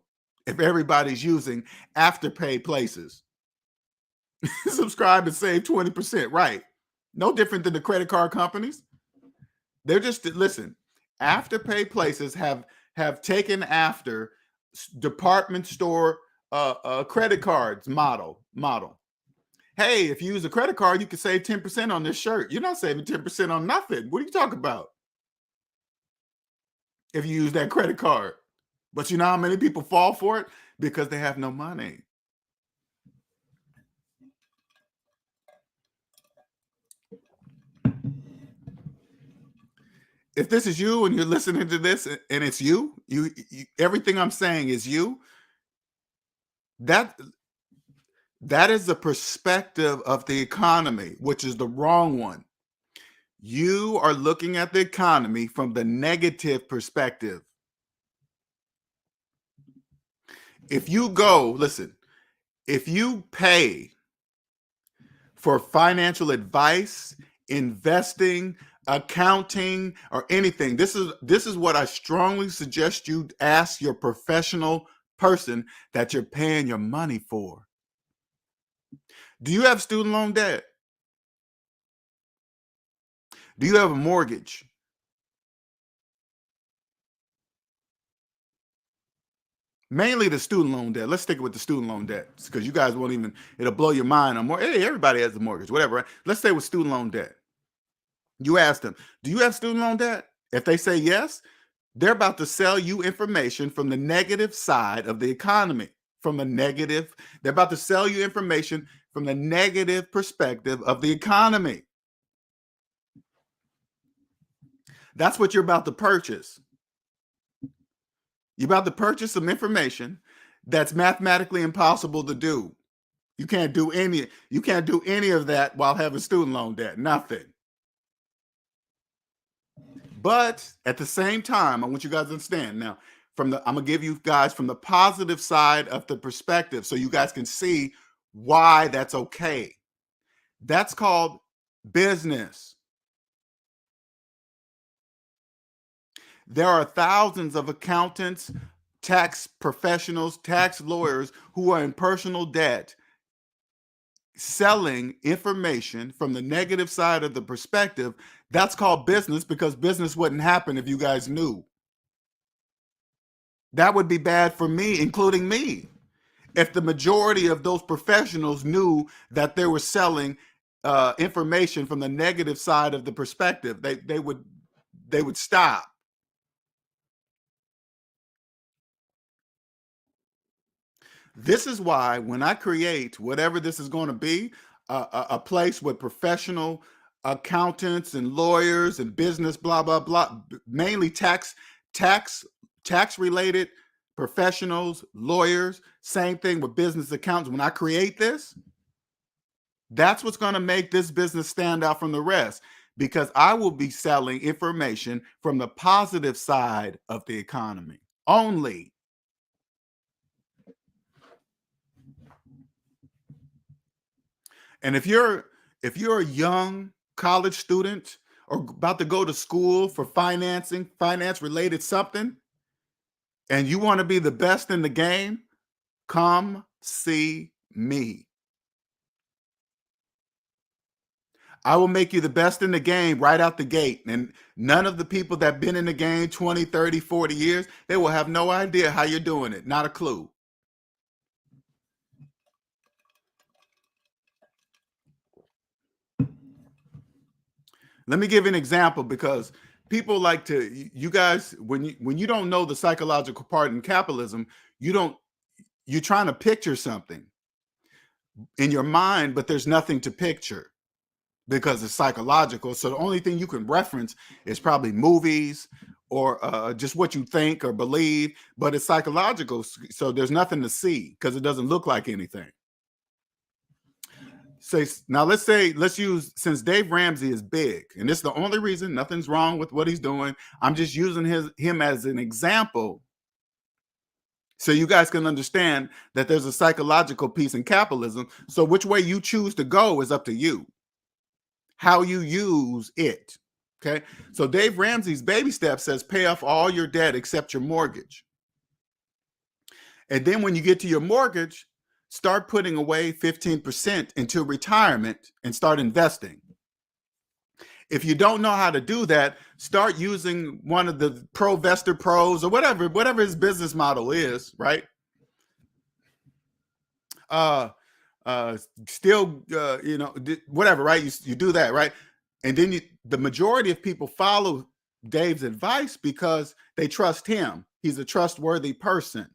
If everybody's using afterpay places, subscribe and save 20%, right? No different than the credit card companies. They're just, listen, afterpay places have taken after department store credit cards model. Hey, if you use a credit card, you can save 10% on this shirt. You're not saving 10% on nothing. What are you talking about? If you use that credit card. But you know how many people fall for it? Because they have no money. if this is you and you're listening to this and it's you, everything I'm saying is you, that is the perspective of the economy, which is the wrong one. You are looking at the economy from the negative perspective. If you listen, if you pay for financial advice, investing, accounting, or anything, this is what I strongly suggest you ask your professional person that you're paying your money for. Do you have student loan debt? Do you have a mortgage? Mainly the student loan debt. Let's stick with the student loan debt because you guys won't even, it'll blow your mind on more. Hey, everybody has a mortgage, whatever. Right? Let's stay with student loan debt. You ask them, do you have student loan debt? If they say yes, they're about to sell you information from the negative side of the economy. They're about to sell you information from the negative perspective of the economy. That's what you're about to purchase. You're about to purchase some information that's mathematically impossible to do. You can't do any of that while having student loan debt. Nothing. But at the same time, I want you guys to understand now, I'm gonna give you guys from the positive side of the perspective so you guys can see why that's okay. That's called business. There are thousands of accountants, tax professionals, tax lawyers who are in personal debt selling information from the negative side of the perspective. That's called business because business wouldn't happen if you guys knew. That would be bad for me, including me, if the majority of those professionals knew that they were selling information from the negative side of the perspective. They would stop. This is why when I create whatever this is going to be, a place with professional accountants and lawyers and business, blah, blah, blah, mainly tax related professionals, lawyers, same thing with business accountants. When I create this, that's what's going to make this business stand out from the rest, because I will be selling information from the positive side of the economy only. And if you're a young college student or about to go to school for finance related something, and you want to be the best in the game, come see me. I will make you the best in the game right out the gate. And none of the people that have been in the game 20, 30, 40 years, they will have no idea how you're doing it. Not a clue. Let me give you an example, because people like to, you guys, when you don't know the psychological part in capitalism, you're trying to picture something in your mind, but there's nothing to picture because it's psychological. So the only thing you can reference is probably movies or just what you think or believe, but it's psychological. So there's nothing to see because it doesn't look like anything. Now let's use, since Dave Ramsey is big, and this is the only reason, nothing's wrong with what he's doing. I'm just using him as an example so you guys can understand that there's a psychological piece in capitalism. So which way you choose to go is up to you, how you use it. Okay. So Dave Ramsey's baby step says pay off all your debt except your mortgage. And then when you get to your mortgage, start putting away 15% into retirement and start investing. If you don't know how to do that, start using one of the Pro-vestor Pros or whatever his business model is, right? Whatever, right? You do that, right? And then the majority of people follow Dave's advice because they trust him. He's a trustworthy person.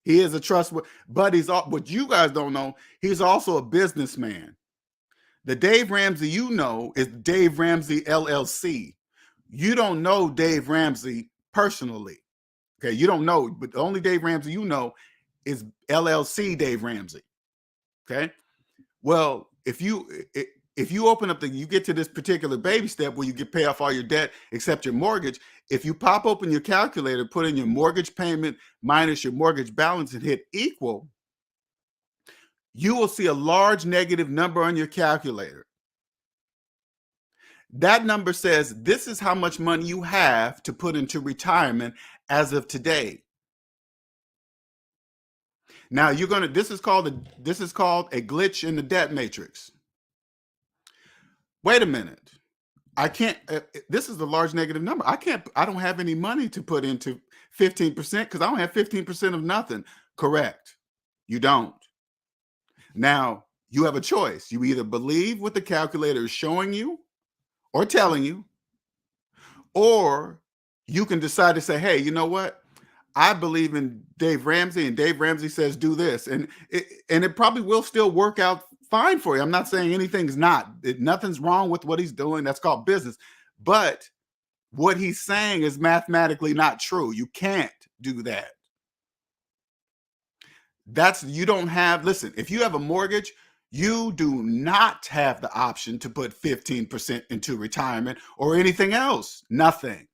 He is a trustworthy, but what you guys don't know, he's also a businessman. The Dave Ramsey you know is Dave Ramsey LLC. You don't know Dave Ramsey personally. Okay, you don't know, but the only Dave Ramsey you know is LLC Dave Ramsey. Okay, well, if you open up you get to this particular baby step where you get pay off all your debt except your mortgage. If you pop open your calculator, put in your mortgage payment minus your mortgage balance and hit equal, you will see a large negative number on your calculator. That number says this is how much money you have to put into retirement as of today. Now this is called a glitch in the debt matrix. Wait a minute. I can't, this is a large negative number. I don't have any money to put into 15% because I don't have 15% of nothing. Correct. You don't. Now, you have a choice. You either believe what the calculator is showing you or telling you, or you can decide to say, hey, you know what? I believe in Dave Ramsey, and Dave Ramsey says do this. And it probably will still work out fine for you. I'm not saying nothing's wrong with what he's doing. That's called business. But what he's saying is mathematically not true. You can't do that. Listen, if you have a mortgage, you do not have the option to put 15% into retirement or anything else. Nothing.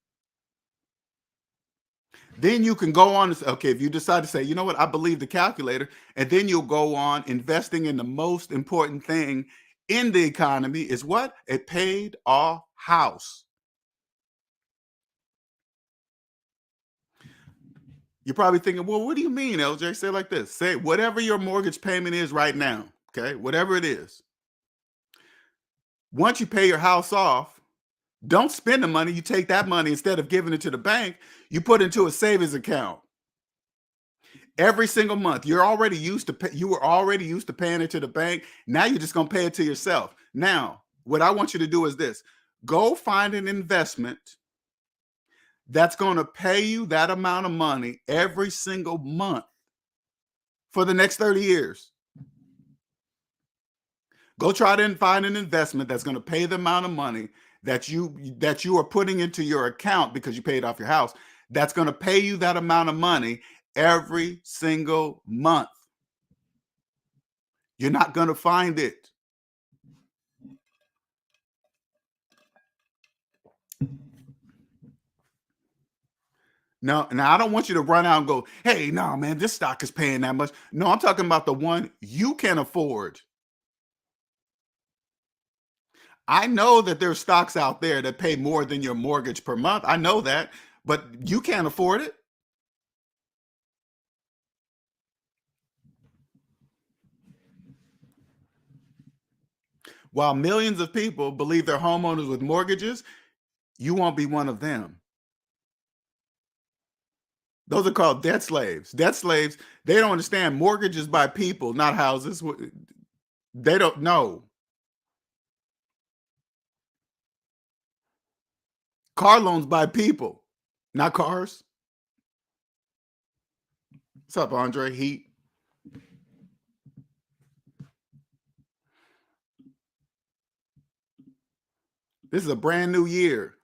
Then you can go on, okay, if you decide to say, you know what, I believe the calculator, and then you'll go on investing in the most important thing in the economy is what? A paid off house. You're probably thinking, well, what do you mean, LJ? Say it like this. Say whatever your mortgage payment is right now, okay, whatever it is. Once you pay your house off, don't spend the money. You take that money, instead of giving it to the bank, you put it into a savings account. Every single month, you were already used to paying it to the bank. Now you're just going to pay it to yourself. Now, what I want you to do is this. Go find an investment that's going to pay you that amount of money every single month for the next 30 years. Go try to find an investment that's going to pay the amount of money that you are putting into your account because you paid off your house. That's going to pay you that amount of money every single month. You're not going to find it. No, now I don't want you to run out and go, hey, no, man, this stock is paying that much. No, I'm talking about the one you can afford. I know that there's stocks out there that pay more than your mortgage per month. I know that, but you can't afford it. While millions of people believe they're homeowners with mortgages, you won't be one of them. Those are called debt slaves. Debt slaves, they don't understand mortgages by people, not houses. They don't know. Car loans by people, not cars. What's up, Andre? Heat. This is a brand new year.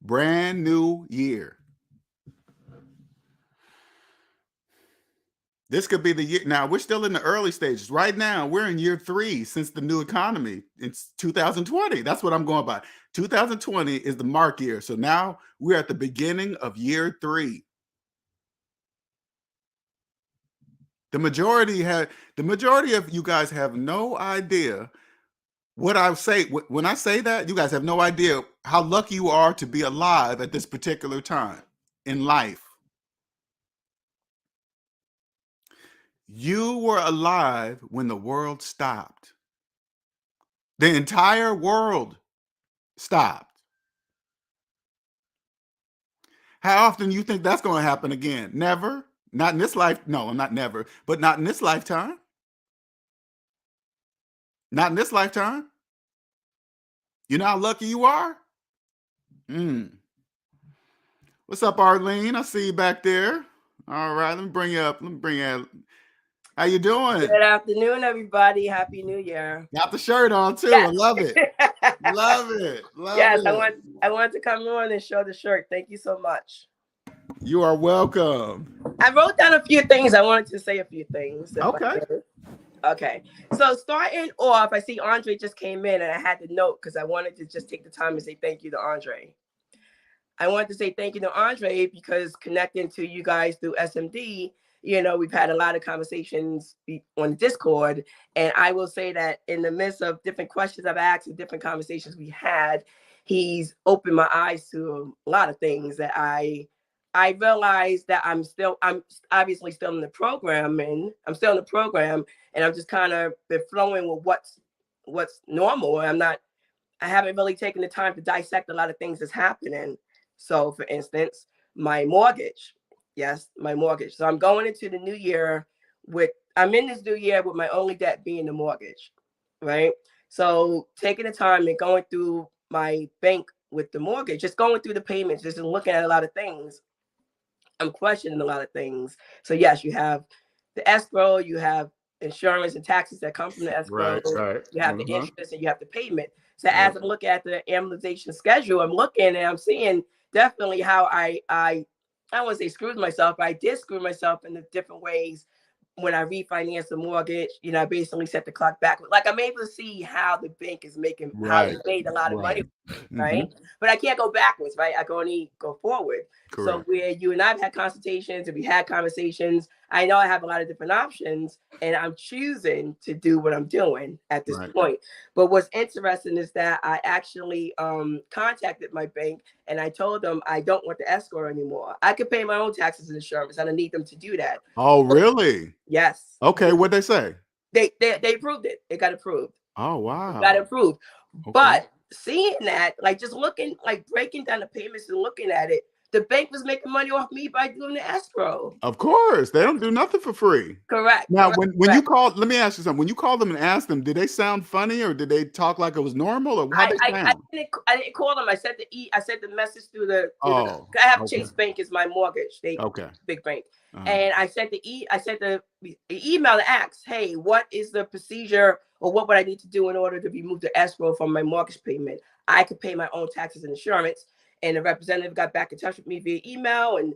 Brand new year. This could be the year. Now, we're still in the early stages. Right now, we're in year 3 since the new economy. It's 2020. That's what I'm going by. 2020 is the mark year. So now we're at the beginning of year 3. The majority of you guys have no idea what I say. When I say that, you guys have no idea how lucky you are to be alive at this particular time in life. You were alive when the world stopped. The entire world stopped. How often do you think that's going to happen again? Never. Not in this life. No, not never, but not in this lifetime. Not in this lifetime. You know how lucky you are? What's up, Arlene? I see you back there. All right, let me bring you up. How you doing?
Good afternoon, everybody. Happy New Year.
Got the shirt on too.
Yes.
I love it. Love it. Love
Yes,
it.
I want to come on and show the shirt. Thank you so much.
You are welcome.
I wrote down a few things. I wanted to say a few things.
Okay.
Okay. So starting off, I see Andre just came in and I had to note because I wanted to just take the time to say thank you to Andre. I wanted to say thank you to Andre because connecting to you guys through SMD, we've had a lot of conversations on Discord. And I will say that in the midst of different questions I've asked and different conversations we had, he's opened my eyes to a lot of things that I realized that I'm obviously still in the program, and I'm still in the program, and I'm just kind of been flowing with what's normal. I haven't really taken the time to dissect a lot of things that's happening. So, for instance, my mortgage. Yes, my mortgage. So I'm going into the new year I'm in this new year with my only debt being the mortgage, right? So taking the time and going through my bank with the mortgage, just going through the payments, just looking at a lot of things. I'm questioning a lot of things. So yes, you have the escrow, you have insurance and taxes that come from the escrow,
Right.
you have the interest, and you have the payment. So as I'm looking at the amortization schedule, I'm looking and I'm seeing definitely how I wouldn't say screwed myself, but I did screw myself in the different ways. When I refinanced the mortgage, I basically set the clock back. Like I'm able to see how the bank is making, how they made a lot of money, right? But I can't go backwards, right? I can only go forward.
Correct.
So where you and I've had consultations and we had conversations, I know I have a lot of different options and I'm choosing to do what I'm doing at this point. But what's interesting is that I actually contacted my bank and I told them I don't want the escrow anymore. I could pay my own taxes and insurance. I don't need them to do that.
Oh, really?
Yes.
Okay. What'd they say?
They approved it. It got approved.
Oh, wow.
It got approved.
Okay.
But seeing that, like just looking, like breaking down the payments and looking at it, the bank was making money off me by doing the escrow.
Of course. They don't do nothing for free.
Correct.
Now, when you called, let me ask you something. When you called them and asked them, did they sound funny or did they talk like it was normal or how they sound?
I didn't call them. I sent the message through the I have Chase Bank as my mortgage. Big bank. And I sent the email to ask, hey, what is the procedure or what would I need to do in order to remove the escrow from my mortgage payment? I could pay my own taxes and insurance. And the representative got back in touch with me via email and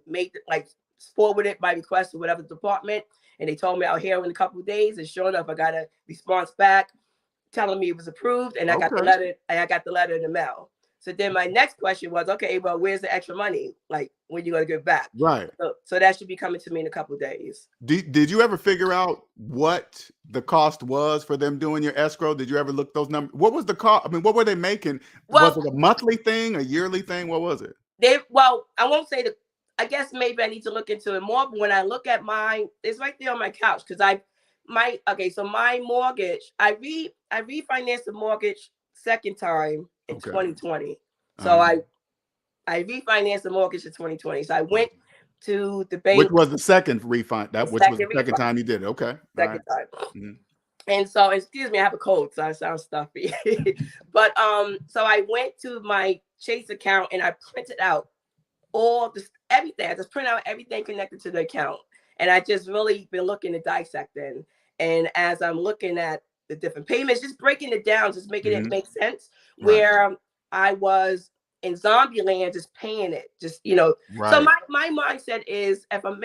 forwarded my request to whatever department. And they told me I'll hear in a couple of days. And sure enough, I got a response back telling me it was approved. And I got the letter. And I got the letter in the mail. So then my next question was, okay, well, where's the extra money? Like, when you going to give back?
Right.
So that should be coming to me in a couple of days.
Did you ever figure out what the cost was for them doing your escrow? Did you ever look those numbers? What was the cost? I mean, what were they making? Was it a monthly thing, a yearly thing? What was it?
I won't say I guess maybe I need to look into it more. But when I look at mine, it's right there on my couch because my mortgage, I refinanced the mortgage second time in 2020. So I refinanced the mortgage in 2020. So I went to the bank.
Which was the second refinance? Which was the second time you did it? Okay.
Second time. Mm-hmm. And so, excuse me, I have a cold, so I sound stuffy. But so I went to my Chase account and I printed out everything. I just printed out everything connected to the account. And I just really been looking at dissecting. And as I'm looking at the different payments, just breaking it down, just making it make sense. Where I was in zombie land, just paying it, just So my mindset is if I'm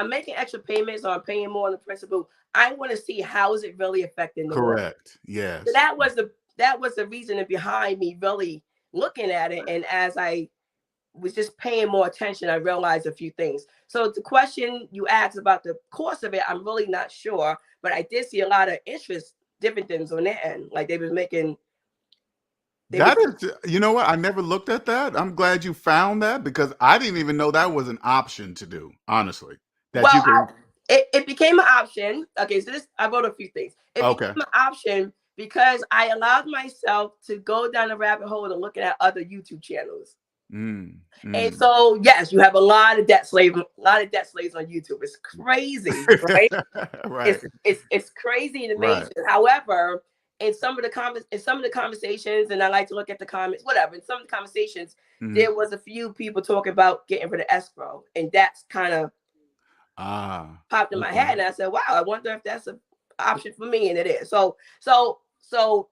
making extra payments or I'm paying more on the principal, I want to see how is it really affecting the world.
Yes.
So that was the reason behind me really looking at it. And as I was just paying more attention, I realized a few things. So the question you asked about the cost of it, I'm really not sure, but I did see a lot of interest dividends on their end. Like they was making.
You know what? I never looked at that. I'm glad you found that because I didn't even know that was an option to do, honestly.
It became an option. Okay, so I wrote a few things. It became an option because I allowed myself to go down the rabbit hole and looking at other YouTube channels. And so, yes, you have a lot of debt slaves on YouTube. It's crazy, right? It's crazy and amazing. However, in some of the conversations, and I like to look at the comments, whatever. In some of the conversations, there was a few people talking about getting rid of escrow, and that's kind of popped in my
Okay.
head, and I said, "Wow, I wonder if that's an option for me," and it is. So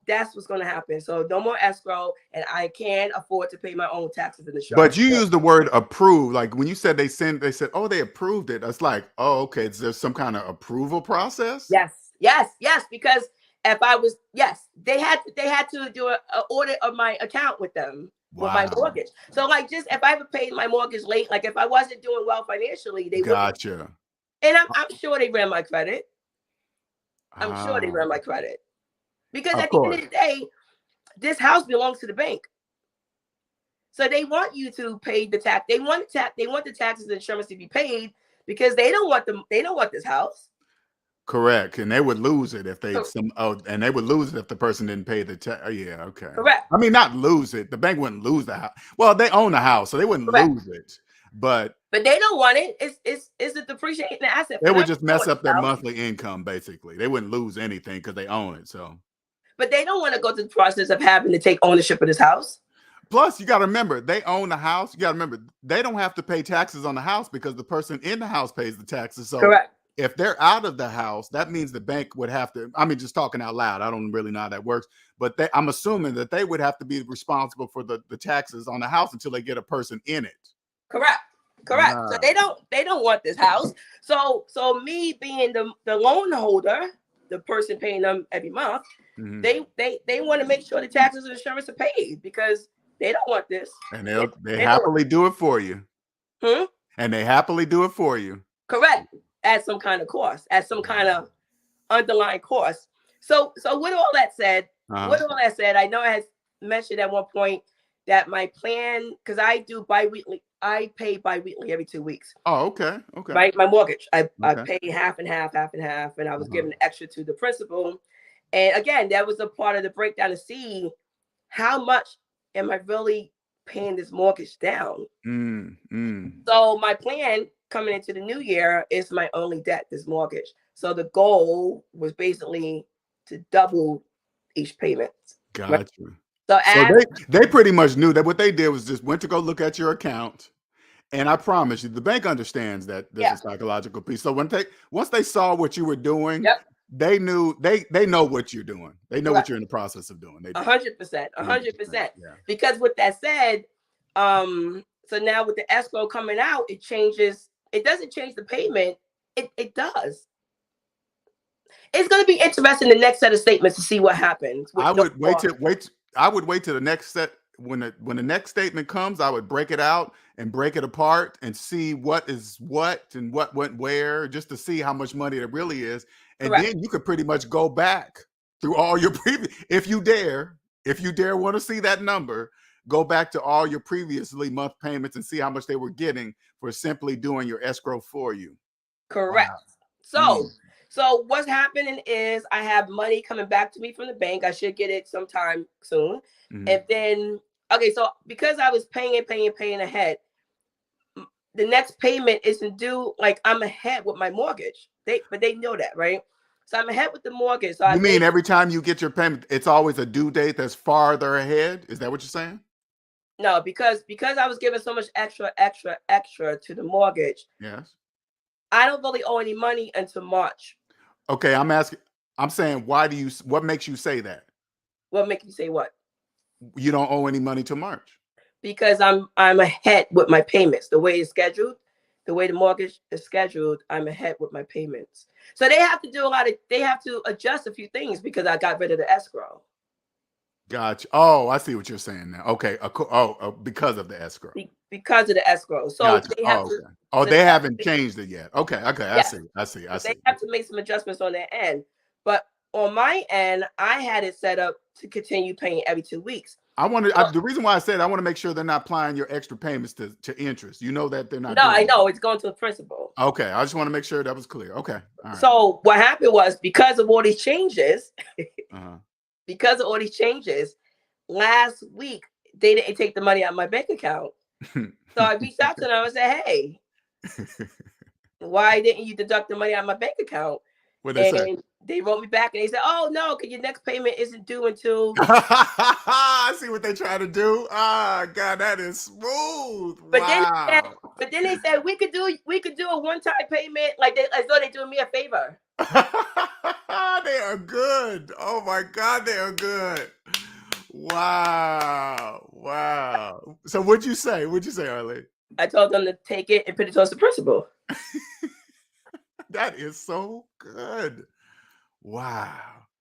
that's what's going to happen. So no more escrow, and I can afford to pay my own taxes and
But
insurance.
you use the word approve. Like when you said they said, oh, they approved it. It's like, oh, okay. Is there some kind of approval process?
Yes. Because if I was, they had to do an audit of my account with them. With my mortgage. So like, just if I ever paid my mortgage late, like if I wasn't doing well financially, they
Gotcha.
And I'm sure they ran my credit. I'm sure they ran my credit. Because at the end of the day, this house belongs to the bank. So they want you to pay the tax. They want the taxes and insurance to be paid because they don't want this house.
Correct. And they would lose it if they and they would lose it if the person didn't pay the tax. Yeah, okay.
Correct.
I mean, not lose it. The bank wouldn't lose the house. Well, they own the house, so they wouldn't lose it. But
they don't want it. It's a depreciating asset.
They would just mess up their monthly income, basically. They wouldn't lose anything because they own it. So,
but they don't want to go through the process of having to take ownership of this house.
Plus, you got to remember, they own the house. You got to remember, they don't have to pay taxes on the house because the person in the house pays the taxes. So,
correct.
If they're out of the house, that means the bank would have to, I mean, just talking out loud, I don't really know how that works, but I'm assuming that they would have to be responsible for the taxes on the house until they get a person in it.
Correct. So they don't want this house. So me being the loan holder, the person paying them every month, they want to make sure the taxes and insurance are paid because they don't want this.
And they happily do it for you. And they happily do it for you.
Correct. At some kind of cost, at some kind of underlying cost. So with all that said, I know I had mentioned at one point that my plan, because I do biweekly, I pay biweekly every 2 weeks.
Oh, okay.
My mortgage, I pay half and half, and I was giving extra to the principal. And again, that was a part of the breakdown to see how much am I really paying this mortgage down. So my plan coming into the new year is my only debt, this mortgage. So the goal was basically to double each payment.
Gotcha.
So
they pretty much knew that what they did was just went to go look at your account. And I promise you, the bank understands that there's a psychological piece. So once they saw what you were doing, they knew they know what you're doing. They know what you're in the process of doing.
100%. Because with that said, so now with the escrow coming out, it changes. It doesn't change the payment. It does. It's going to be interesting the next set of statements to see what happens.
I would wait till the next set. When the next statement comes, I would break it out and break it apart and see what is what and what went where, just to see how much money it really is. And then you could pretty much go back through all your previous, if you dare want to see that number, go back to all your previously month payments and see how much they were getting for simply doing your escrow for you.
Correct. Wow. So what's happening is I have money coming back to me from the bank. I should get it sometime soon. And then, so because I was paying ahead, the next payment isn't due. Like I'm ahead with my mortgage. But they know that, right? So I'm ahead with the mortgage. So
you mean every time you get your payment, it's always a due date that's farther ahead? Is that what you're saying?
No, because I was giving so much extra to the mortgage.
Yes.
I don't really owe any money until March.
Okay, I'm saying, what makes you say that?
What makes you say what?
You don't owe any money till March.
Because I'm ahead with my payments. The way it's scheduled, the way the mortgage is scheduled, I'm ahead with my payments. So they have to they have to adjust a few things because I got rid of the escrow.
Gotcha. Oh, I see what you're saying now. Okay. Because of the escrow.
Because of the escrow. So
gotcha.
they have to.
Oh, they haven't changed it yet. Okay. I see.
They have to make some adjustments on their end. But on my end, I had it set up to continue paying every 2 weeks.
The reason why I said I want to make sure they're not applying your extra payments to interest. You know that they're not.
No, I know it's going to the principal.
Okay. I just want to make sure that was clear. Okay. All right.
So what happened was because of all these changes, last week they didn't take the money out of my bank account. So I reached out to them and said, "Hey, why didn't you deduct the money out of my bank account?"
What they say?
They wrote me back and they said, "Oh no, because your next payment isn't due until."
I see what they try to do. God, that is smooth.
But But then they said we could do a one-time payment, like as though they're doing me a favor.
They are good. Oh my God, they are good. Wow. Wow. So what'd you say? What'd you say, Arlene?
I told them to take it and put it towards the principal.
That is so good. Wow.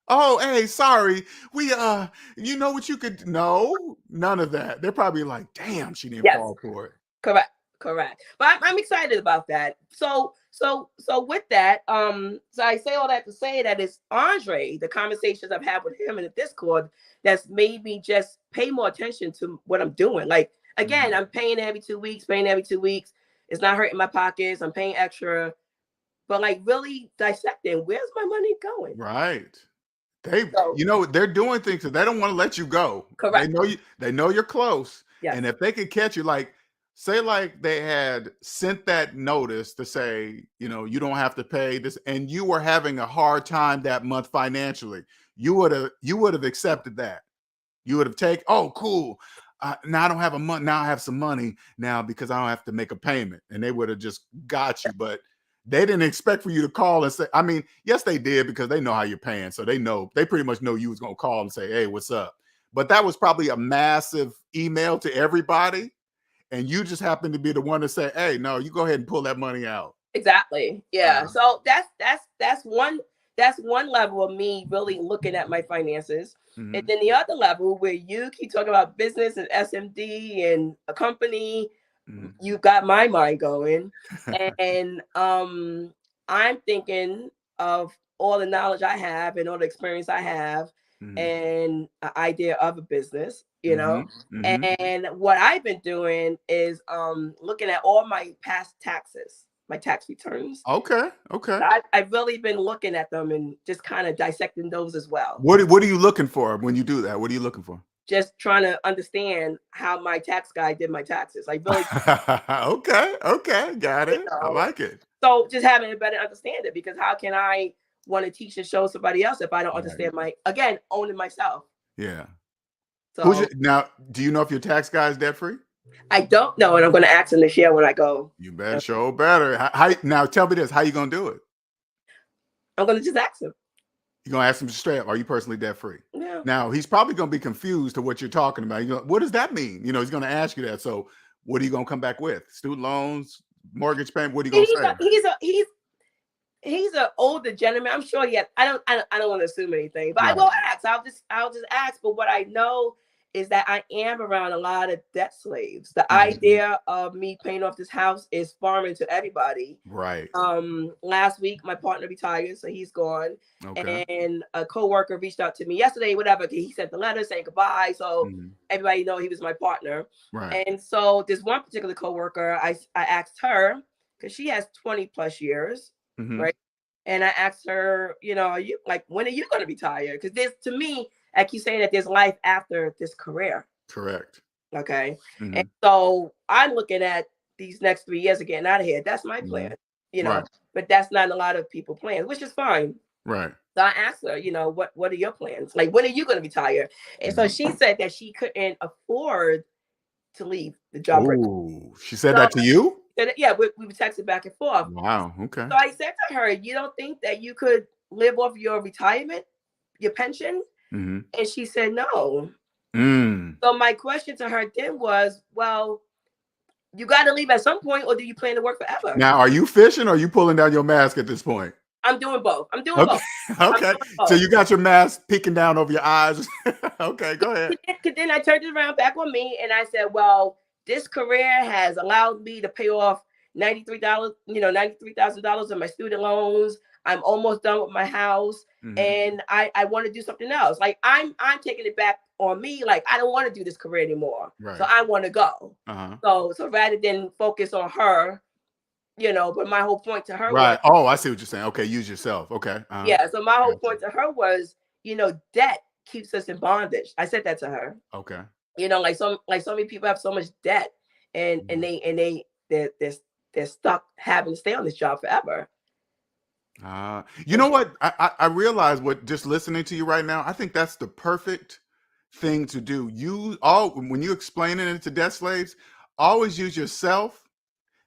Oh, hey, sorry. We you know what you could no, none of that. They're probably like, damn, she didn't fall for it.
Correct. But I'm excited about that. So with that, so I say all that to say that it's Andre, the conversations I've had with him in the Discord, that's made me just pay more attention to what I'm doing. Like, again, I'm paying every 2 weeks. It's not hurting my pockets. I'm paying extra. But like really dissecting, where's my money going?
Right. They're doing things that they don't want to let you go.
Correct.
They know you're close.
Yes.
And if they could catch you, like, say like they had sent that notice to say, you don't have to pay this, and you were having a hard time that month financially, you would have accepted that. You would have taken, oh, cool. Now I don't have a month. Now I have some money now because I don't have to make a payment. And they would have just got you. But they didn't expect for you to call and say, I mean, yes, they did, because they know how you're paying. So they pretty much know you was going to call and say, hey, what's up? But that was probably a massive email to everybody. And you just happened to be the one to say, hey, no, you go ahead and pull that money out.
Exactly. Yeah. So that's one level of me really looking at my finances. Mm-hmm. And then the other level where you keep talking about business and SMD and a company, you got my mind going. And I'm thinking of all the knowledge I have and all the experience I have and an idea of a business, and what I've been doing is looking at all my past taxes, my tax returns.
Okay.
I've really been looking at them and just kind of dissecting those as well.
What are you looking for when you do that? What are you looking for?
Just trying to understand how my tax guy did my taxes. Like really.
Okay. Got it. I like it.
So just having a better understanding, because how can I want to teach and show somebody else if I don't understand owning myself?
Yeah.
So
now, do you know if your tax guy is debt free?
I don't know, and I'm going to ask him this year when I go.
You better show better. How now? Tell me this: how you going to do it?
I'm going to just ask him.
You're going to ask him straight up, are you personally debt free?
Yeah.
Now he's probably going to be confused to what you're talking about. What does that mean? He's going to ask you that. So what are you going to come back with? Student loans, mortgage payment? What are you going to say?
He's an older gentleman. I'm sure. Yeah, I don't want to assume anything, but right. I will ask. I'll just ask. But what I know is that I am around a lot of debt slaves. The idea of me paying off this house is foreign to everybody.
Right.
Last week my partner retired, so he's gone.
Okay.
And a coworker reached out to me yesterday, whatever. He sent the letter saying goodbye, so everybody know he was my partner.
Right.
And so this one particular coworker, I asked her, because she has 20 plus years. Right. And I asked her, are you when are you going to retire? Because there's, to me, I keep saying that there's life after this career.
Correct.
Okay. And so I'm looking at these next 3 years of getting out of here. That's my plan,
right.
But that's not a lot of people's plans, which is fine.
Right.
So I asked her, what are your plans? Like, when are you going to retire? And so she said that she couldn't afford to leave the job.
Oh, she said that to you?
Yeah, we were texting back and forth.
Wow. Okay.
So I said to her, you don't think that you could live off your retirement, your pension? And she said no. So my question to her then was, well, you got to leave at some point, or do you plan to work forever?
Now, are you fishing, or are you pulling down your mask at this point?
I'm doing both. Both.
Okay. So you got your mask peeking down over your eyes. Okay, go ahead.
Then I turned it around back on me, and I said, well, this career has allowed me to pay off $93,000 of my student loans. I'm almost done with my house, and I want to do something else. Like I'm taking it back on me. Like I don't want to do this career anymore.
Right.
So I want to go. So rather than focus on her, but my whole point to her
right.
was,
I see what you're saying. Okay, use yourself. Okay.
Yeah. So my whole point to her was, debt keeps us in bondage. I said that to her.
Okay.
Like so many people have so much debt, and they're stuck having to stay on this job forever.
You know what? I realize just listening to you right now, I think that's the perfect thing to do. When you explaining it to debt slaves, always use yourself,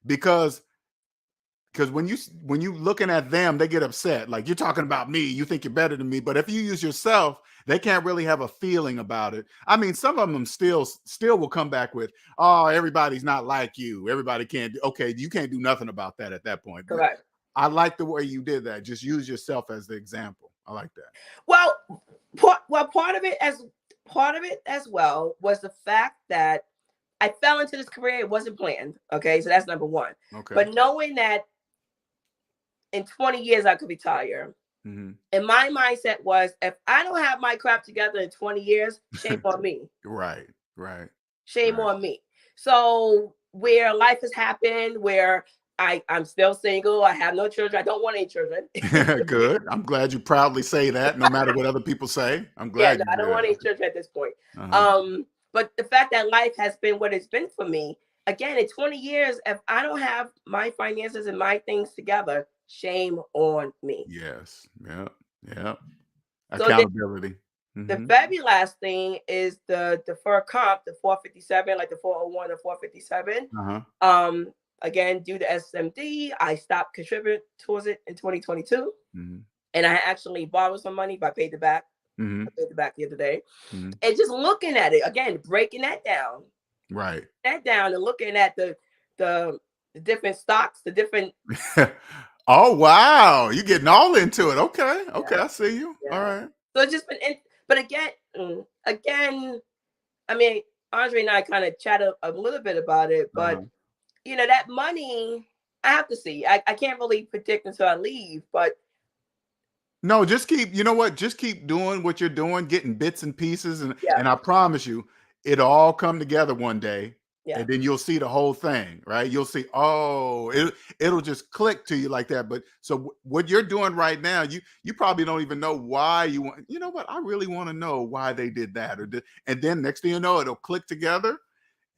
because when you looking at them, they get upset. Like, you're talking about me, you think you're better than me. But if you use yourself, they can't really have a feeling about it. I mean, some of them still will come back with, oh, everybody's not like you. Everybody can't do. Okay, you can't do nothing about that at that point. But
Correct.
I like the way you did that. Just use yourself as the example. I like that.
Well, part of it as well was the fact that I fell into this career. It wasn't planned. Okay, so that's number one.
Okay.
But knowing that in 20 years I could retire, and my mindset was, if I don't have my crap together in 20 years, shame on me.
Right.
Shame on me. So where life has happened, where I'm still single, I have no children, I don't want any children.
Good. I'm glad you proudly say that, no matter what other people say. I'm glad.
I don't want any children at this point.
Uh-huh.
But the fact that life has been what it's been for me, again, in 20 years, if I don't have my finances and my things together, shame on me.
Yes. Yeah.
So
accountability.
The very last thing is the deferred comp, the 457, like the 401 or 457.
Uh-huh.
Again, due to SMD, I stopped contributing towards it in 2022. And I actually borrowed some money, but I paid it back. I paid it back the other day. And just looking at it, again, breaking that down.
Right.
That down and looking at the different stocks, the different.
Oh, wow. You're getting all into it. Okay. Yeah. I see you. Yeah. All right.
So it's just been, but again, I mean, Andre and I kind of chatted a little bit about it, but that money, I have to see. I can't really predict until I leave, but.
No, just keep doing what you're doing, getting bits and pieces. And I promise you, it'll all come together one day. Yeah. And then you'll see the whole thing, right? You'll see, it'll just click to you like that. But so what you're doing right now, you probably don't even know why you want, you know what? I really want to know why they did that. And then next thing you know, it'll click together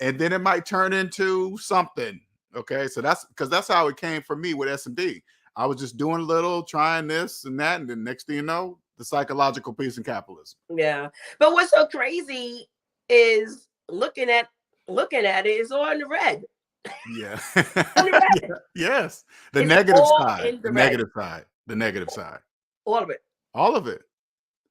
and then it might turn into something. Okay. So that's how it came for me with SMD. I was just doing a little, trying this and that. And then next thing you know, the psychological piece in capitalism.
Yeah. But what's so crazy is looking at it is all in the red.
Yeah.
Red.
Yes. The negative side. The negative side.
All of it.
All of it.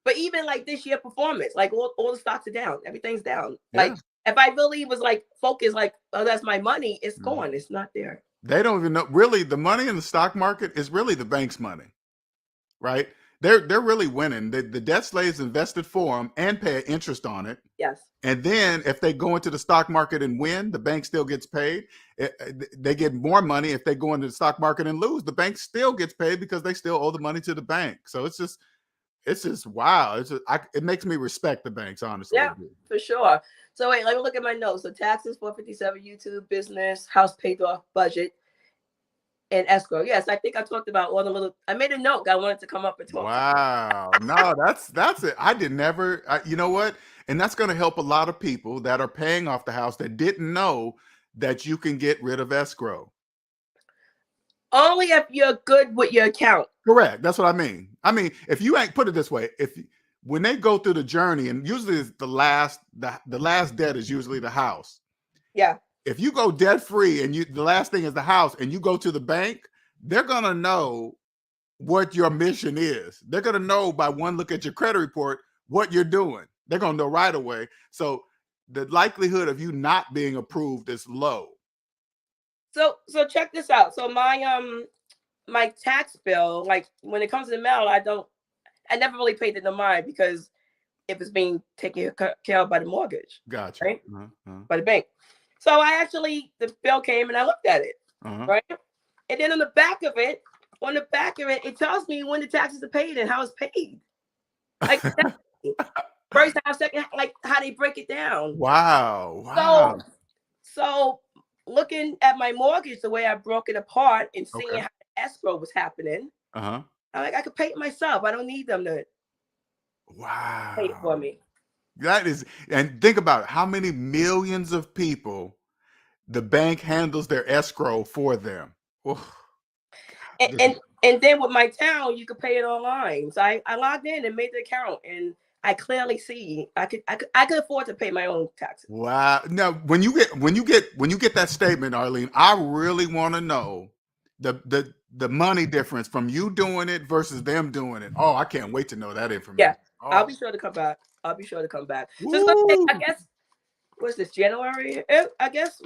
But even like this year performance, like all the stocks are down. Everything's down. Yeah. Like if I really was like focused, like, oh, that's my money, it's gone. It's not there.
They don't even know. Really, the money in the stock market is really the bank's money, right? They're really winning. The debt slaves invested for them and pay interest on it.
Yes.
And then if they go into the stock market and win, the bank still gets paid. They get more money. If they go into the stock market and lose, the bank still gets paid because they still owe the money to the bank. So it's just wow. It makes me respect the banks, honestly.
Yeah, for sure. So wait, let me look at my notes. So taxes, 457, YouTube, business, house paid off, budget, and escrow. Yes, I think I talked about all the little. I made a note. I wanted to come up and talk.
Wow. No, that's it. I did never. You know what? And that's going to help a lot of people that are paying off the house that didn't know that you can get rid of escrow.
Only if you're good with your account.
Correct. That's what I mean. I mean, if you ain't, put it this way, when they go through the journey, and usually it's the last debt is usually the house.
Yeah.
If you go debt free and the last thing is the house and you go to the bank, they're going to know what your mission is. They're going to know by one look at your credit report what you're doing. They're going to know right away. So the likelihood of you not being approved is low.
So check this out. So my tax bill, like when it comes to the mail, I never really paid it no mind because if it's being taken care of by the mortgage.
Gotcha.
Right? By the bank. So the bill came and I looked at it. Right? And then on the back of it, it tells me when the taxes are paid and how it's paid. Like first half, second half, like how they break it down.
Wow.
So looking at my mortgage, the way I broke it apart and seeing how the escrow was happening, I'm like, I could pay it myself. I don't need them to pay it for me.
That is, and think about it, how many millions of people the bank handles their escrow for them.
And then with my town, you could pay it online. So I logged in and made the account, and I clearly see I could afford to pay my own taxes.
Wow. Now, when you get that statement, Arlene, I really want to know the money difference from you doing it versus them doing it. Oh, I can't wait to know that information.
Yeah,
Oh.
I'll be sure to come back. So it's gonna take, I guess, what's this, January? I guess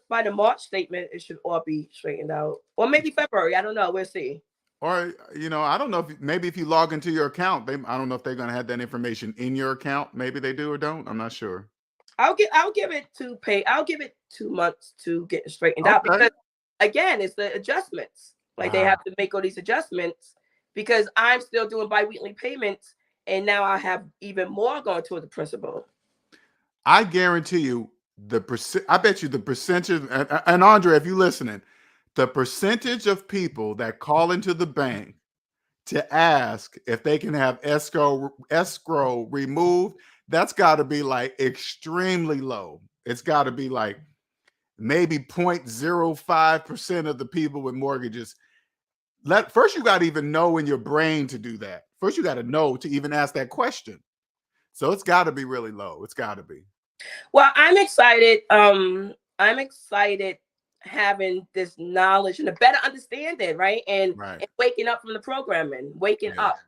by the March statement, it should all be straightened out, or maybe February. I don't know. We'll see.
Or, I don't know if you log into your account, I don't know if they're going to have that information in your account. Maybe they do or don't. I'm not sure.
I'll give it 2 months to get straightened out, because again, it's the adjustments. Like they have to make all these adjustments because I'm still doing biweekly payments, and now I have even more going toward the principal.
I guarantee you I bet you the percentage, and Andre, if you're listening, the percentage of people that call into the bank to ask if they can have escrow removed, that's got to be like extremely low. It's got to be like maybe 0.05% of the people with mortgages. First, you got to even know in your brain to do that. First, you got to know to even ask that question. So it's got to be really low. It's got to be.
Well, I'm excited. I'm excited having this knowledge and a better understanding, right? And waking up from the programming, waking up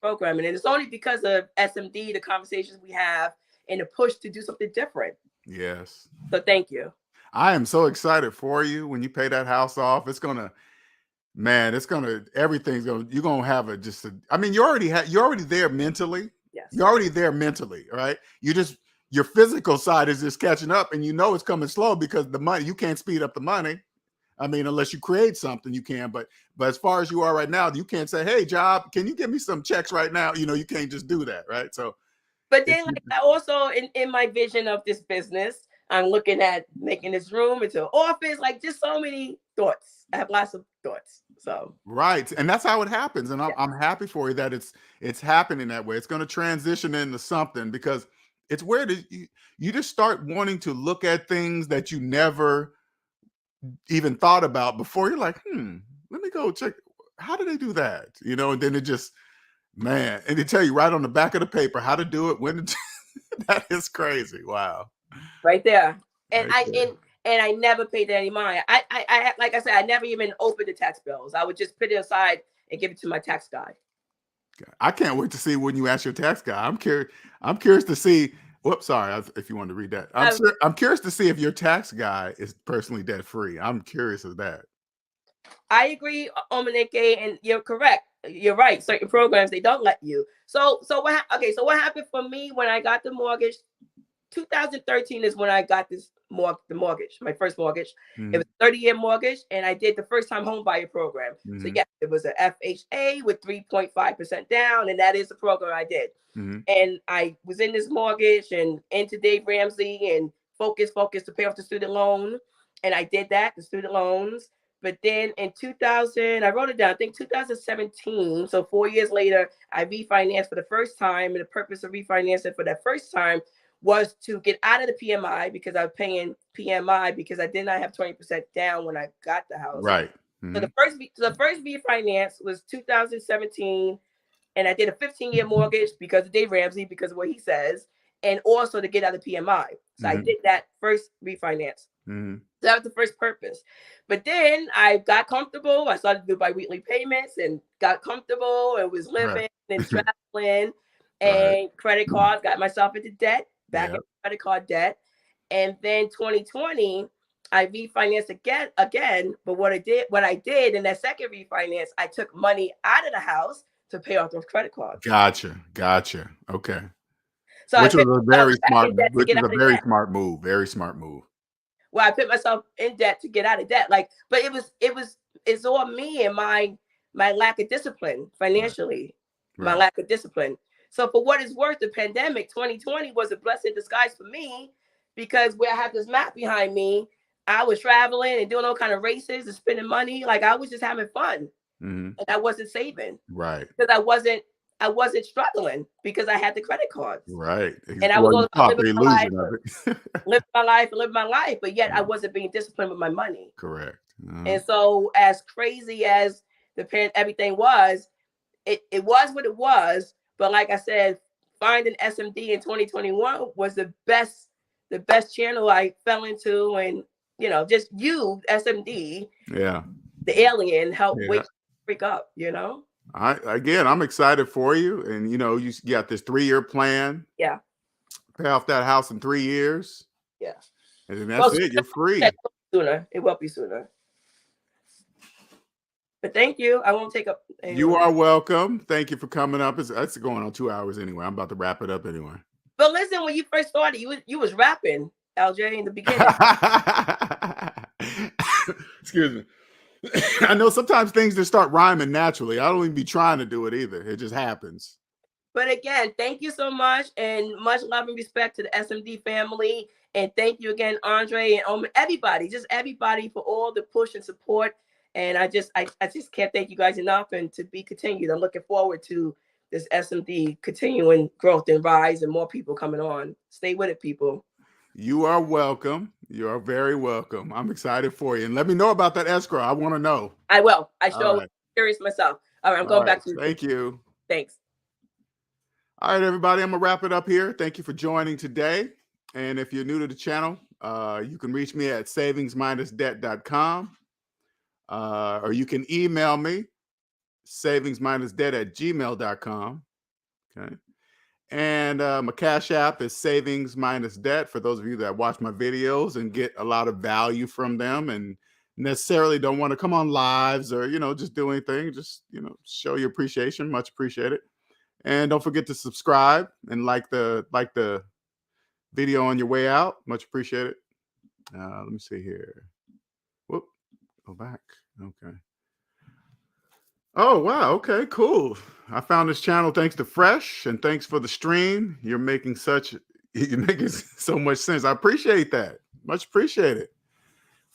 programming. And it's only because of SMD, the conversations we have, and the push to do something different.
Yes.
So thank you.
I am so excited for you when you pay that house off. It's gonna, man, everything's gonna, you're gonna have I mean, you're already there mentally.
Yes.
You're already there mentally, right? Your physical side is just catching up, and it's coming slow because the money, you can't speed up the money. I mean, unless you create something, you can, but as far as you are right now, you can't say, hey, job, can you give me some checks right now? You can't just do that, right? So,
but then I also, in my vision of this business, I'm looking at making this room into an office, like just so many thoughts. I have lots of thoughts. So
right, and that's how it happens, and I'm happy for you that it's happening that way. It's going to transition into something, because it's where you just start wanting to look at things that you never even thought about before. You're like, let me go check. How do they do that? And then it just, man, and they tell you right on the back of the paper how to do it, when to that is crazy. Wow.
Right there. And I never paid any mind. I like I said, I never even opened the tax bills. I would just put it aside and give it to my tax guy.
I can't wait to see when you ask your tax guy. I'm curious to see. Whoops, sorry, if you want to read that. I'm curious to see if your tax guy is personally debt free. I'm curious of that.
I agree, Omanike, and you're correct. You're right. Certain programs, they don't let you. So what happened for me when I got the mortgage? 2013 is when I got the mortgage, my first mortgage. It was a 30-year mortgage, and I did the first time home buyer program. So yeah, it was a FHA with 3.5% down, and that is the program I did. And I was in this mortgage and into Dave Ramsey and focus to pay off the student loan. And I did that, the student loans. But then in 2000, I wrote it down, I think 2017. So 4 years later, I refinanced for the first time. And the purpose of refinancing for that first time was to get out of the PMI, because I was paying PMI because I did not have 20% down when I got the house.
Right.
So the first refinance was 2017. And I did a 15-year mortgage because of Dave Ramsey, because of what he says, and also to get out of PMI. So I did that first refinance. So that was the first purpose. But then I got comfortable. I started to do biweekly payments and got comfortable and was living and traveling and credit cards, got myself into debt, back into credit card debt. And then 2020, I refinanced again. But what I did in that second refinance, I took money out of the house to pay off those credit cards.
Gotcha. Okay.
So
which was a very smart move. Very smart move.
Well, I put myself in debt to get out of debt. But it's all me and my lack of discipline financially, my lack of discipline. So for what it's worth, the pandemic 2020 was a blessing in disguise for me, because where I have this map behind me, I was traveling and doing all kind of races and spending money. Like I was just having fun. And I wasn't saving,
right?
Because I wasn't struggling, because I had the credit cards,
right?
And I was all about living my life, but yet I wasn't being disciplined with my money.
Correct.
And so, as crazy as everything was, it was what it was. But like I said, finding SMD in 2021 was the best channel I fell into, and you know, just you, SMD,
Yeah,
the alien, helped
yeah.
wake up, you know.
I'm excited for you, and you know, you got this 3-year plan.
Yeah,
Pay off that house in 3 years,
yeah.
and then that's it. You're free.
Sooner. It will be sooner. But thank you. I won't take up.
You are welcome. Thank you for coming up. It's going on 2 hours anyway. I'm about to wrap it up anyway.
But listen, when you first started, you was rapping, LJ, in the beginning.
Excuse me. I know sometimes things just start rhyming naturally. I don't even be trying to do it either. It just happens.
But again, thank you so much, and much love and respect to the SMD family. And thank you again, Andre, and everybody, just everybody, for all the push and support. And I just can't thank you guys enough, and to be continued. I'm looking forward to this SMD continuing growth and rise, and more people coming on. Stay with it, people.
You are welcome. You are very welcome. I'm excited for you. And let me know about that escrow. I want to know.
I will. I sure curious myself. All right, I'm going back to you.
Thank you.
Thanks.
All right, everybody, I'm going to wrap it up here. Thank you for joining today. And if you're new to the channel, you can reach me at SavingsMinusDebt.com, or you can email me, SavingsMinusDebt@gmail.com. Okay. And my Cash App is SavingsMinusDebt, for those of you that watch my videos and get a lot of value from them and necessarily don't want to come on lives or, you know, just do anything. Just, you know, show your appreciation. Much appreciated. And don't forget to subscribe and like the video on your way out. Much appreciated. Let me see here. Whoop. Go back. Okay. Oh, wow. Okay, cool. I found this channel thanks to Fresh, and thanks for the stream. You're making so much sense. I appreciate that. Much appreciated.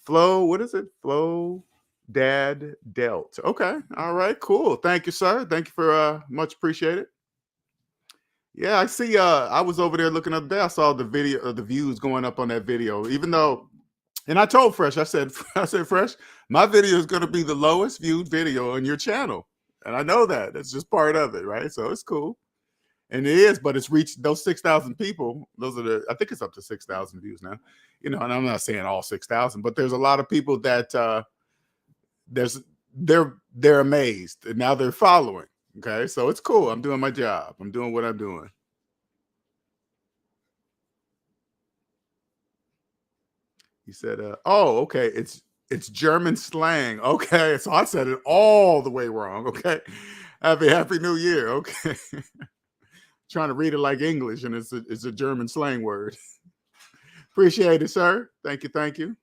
Flow, what is it? Flow Dad Dealt. Okay. All right, cool. Thank you, sir. Thank you for much appreciated. Yeah, I see. I was over there looking up there. I saw the video, the views going up on that video, even though, and I told Fresh, I said, Fresh, my video is going to be the lowest viewed video on your channel. And I know that. That's just part of it, right? So it's cool. And it is, but it's reached those 6,000 people. Those are I think it's up to 6,000 views now. You know, and I'm not saying all 6,000, but there's a lot of people that they're amazed, and now they're following. Okay, so it's cool. I'm doing my job. I'm doing what I'm doing. He said, oh, okay, it's German slang. Okay, so I said it all the way wrong. Okay, happy New Year. Okay, trying to read it like English, and it's a German slang word. Appreciate it, sir. Thank you, thank you.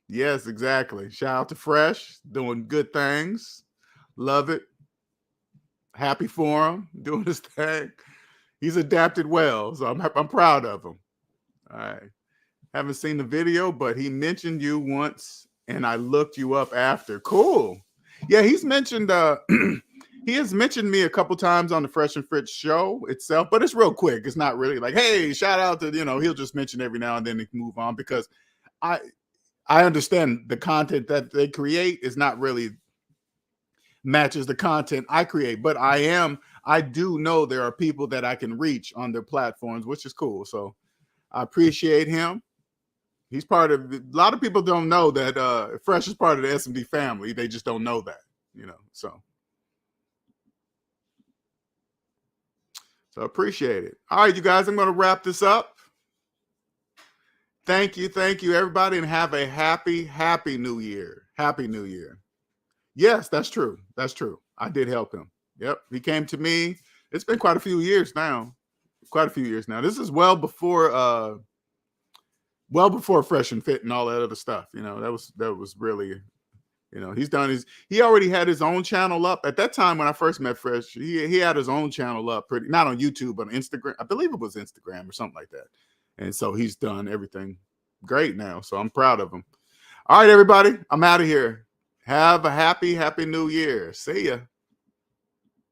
Yes, exactly. Shout out to Fresh, doing good things. Love it. Happy for him, doing his thing. He's adapted well, so I'm proud of him. All right. Haven't seen the video, but he mentioned you once, and I looked you up after. Cool. Yeah, he's mentioned he has mentioned me a couple times on the Fresh and Fritz show itself, but it's real quick. It's not really like, hey, shout out to, you know, he'll just mention every now and then and move on, because I understand the content that they create is not really matches the content I create, but I do know there are people that I can reach on their platforms, which is cool. So I appreciate him. He's part of, a lot of people don't know that Fresh is part of the SMD family. They just don't know that, you know, so appreciate it. All right, you guys, I'm going to wrap this up. Thank you, everybody, and have a happy New Year. Happy New Year. Yes, that's true. That's true. I did help him. Yep, he came to me. It's been quite a few years now. This is well before Fresh and Fit and all that other stuff. You know, that was really, you know, he already had his own channel up at that time when I first met Fresh. He had his own channel up, not on YouTube, but on Instagram. I believe it was Instagram or something like that. And so he's done everything great now. So I'm proud of him. All right, everybody, I'm out of here. Have a happy New Year. See ya.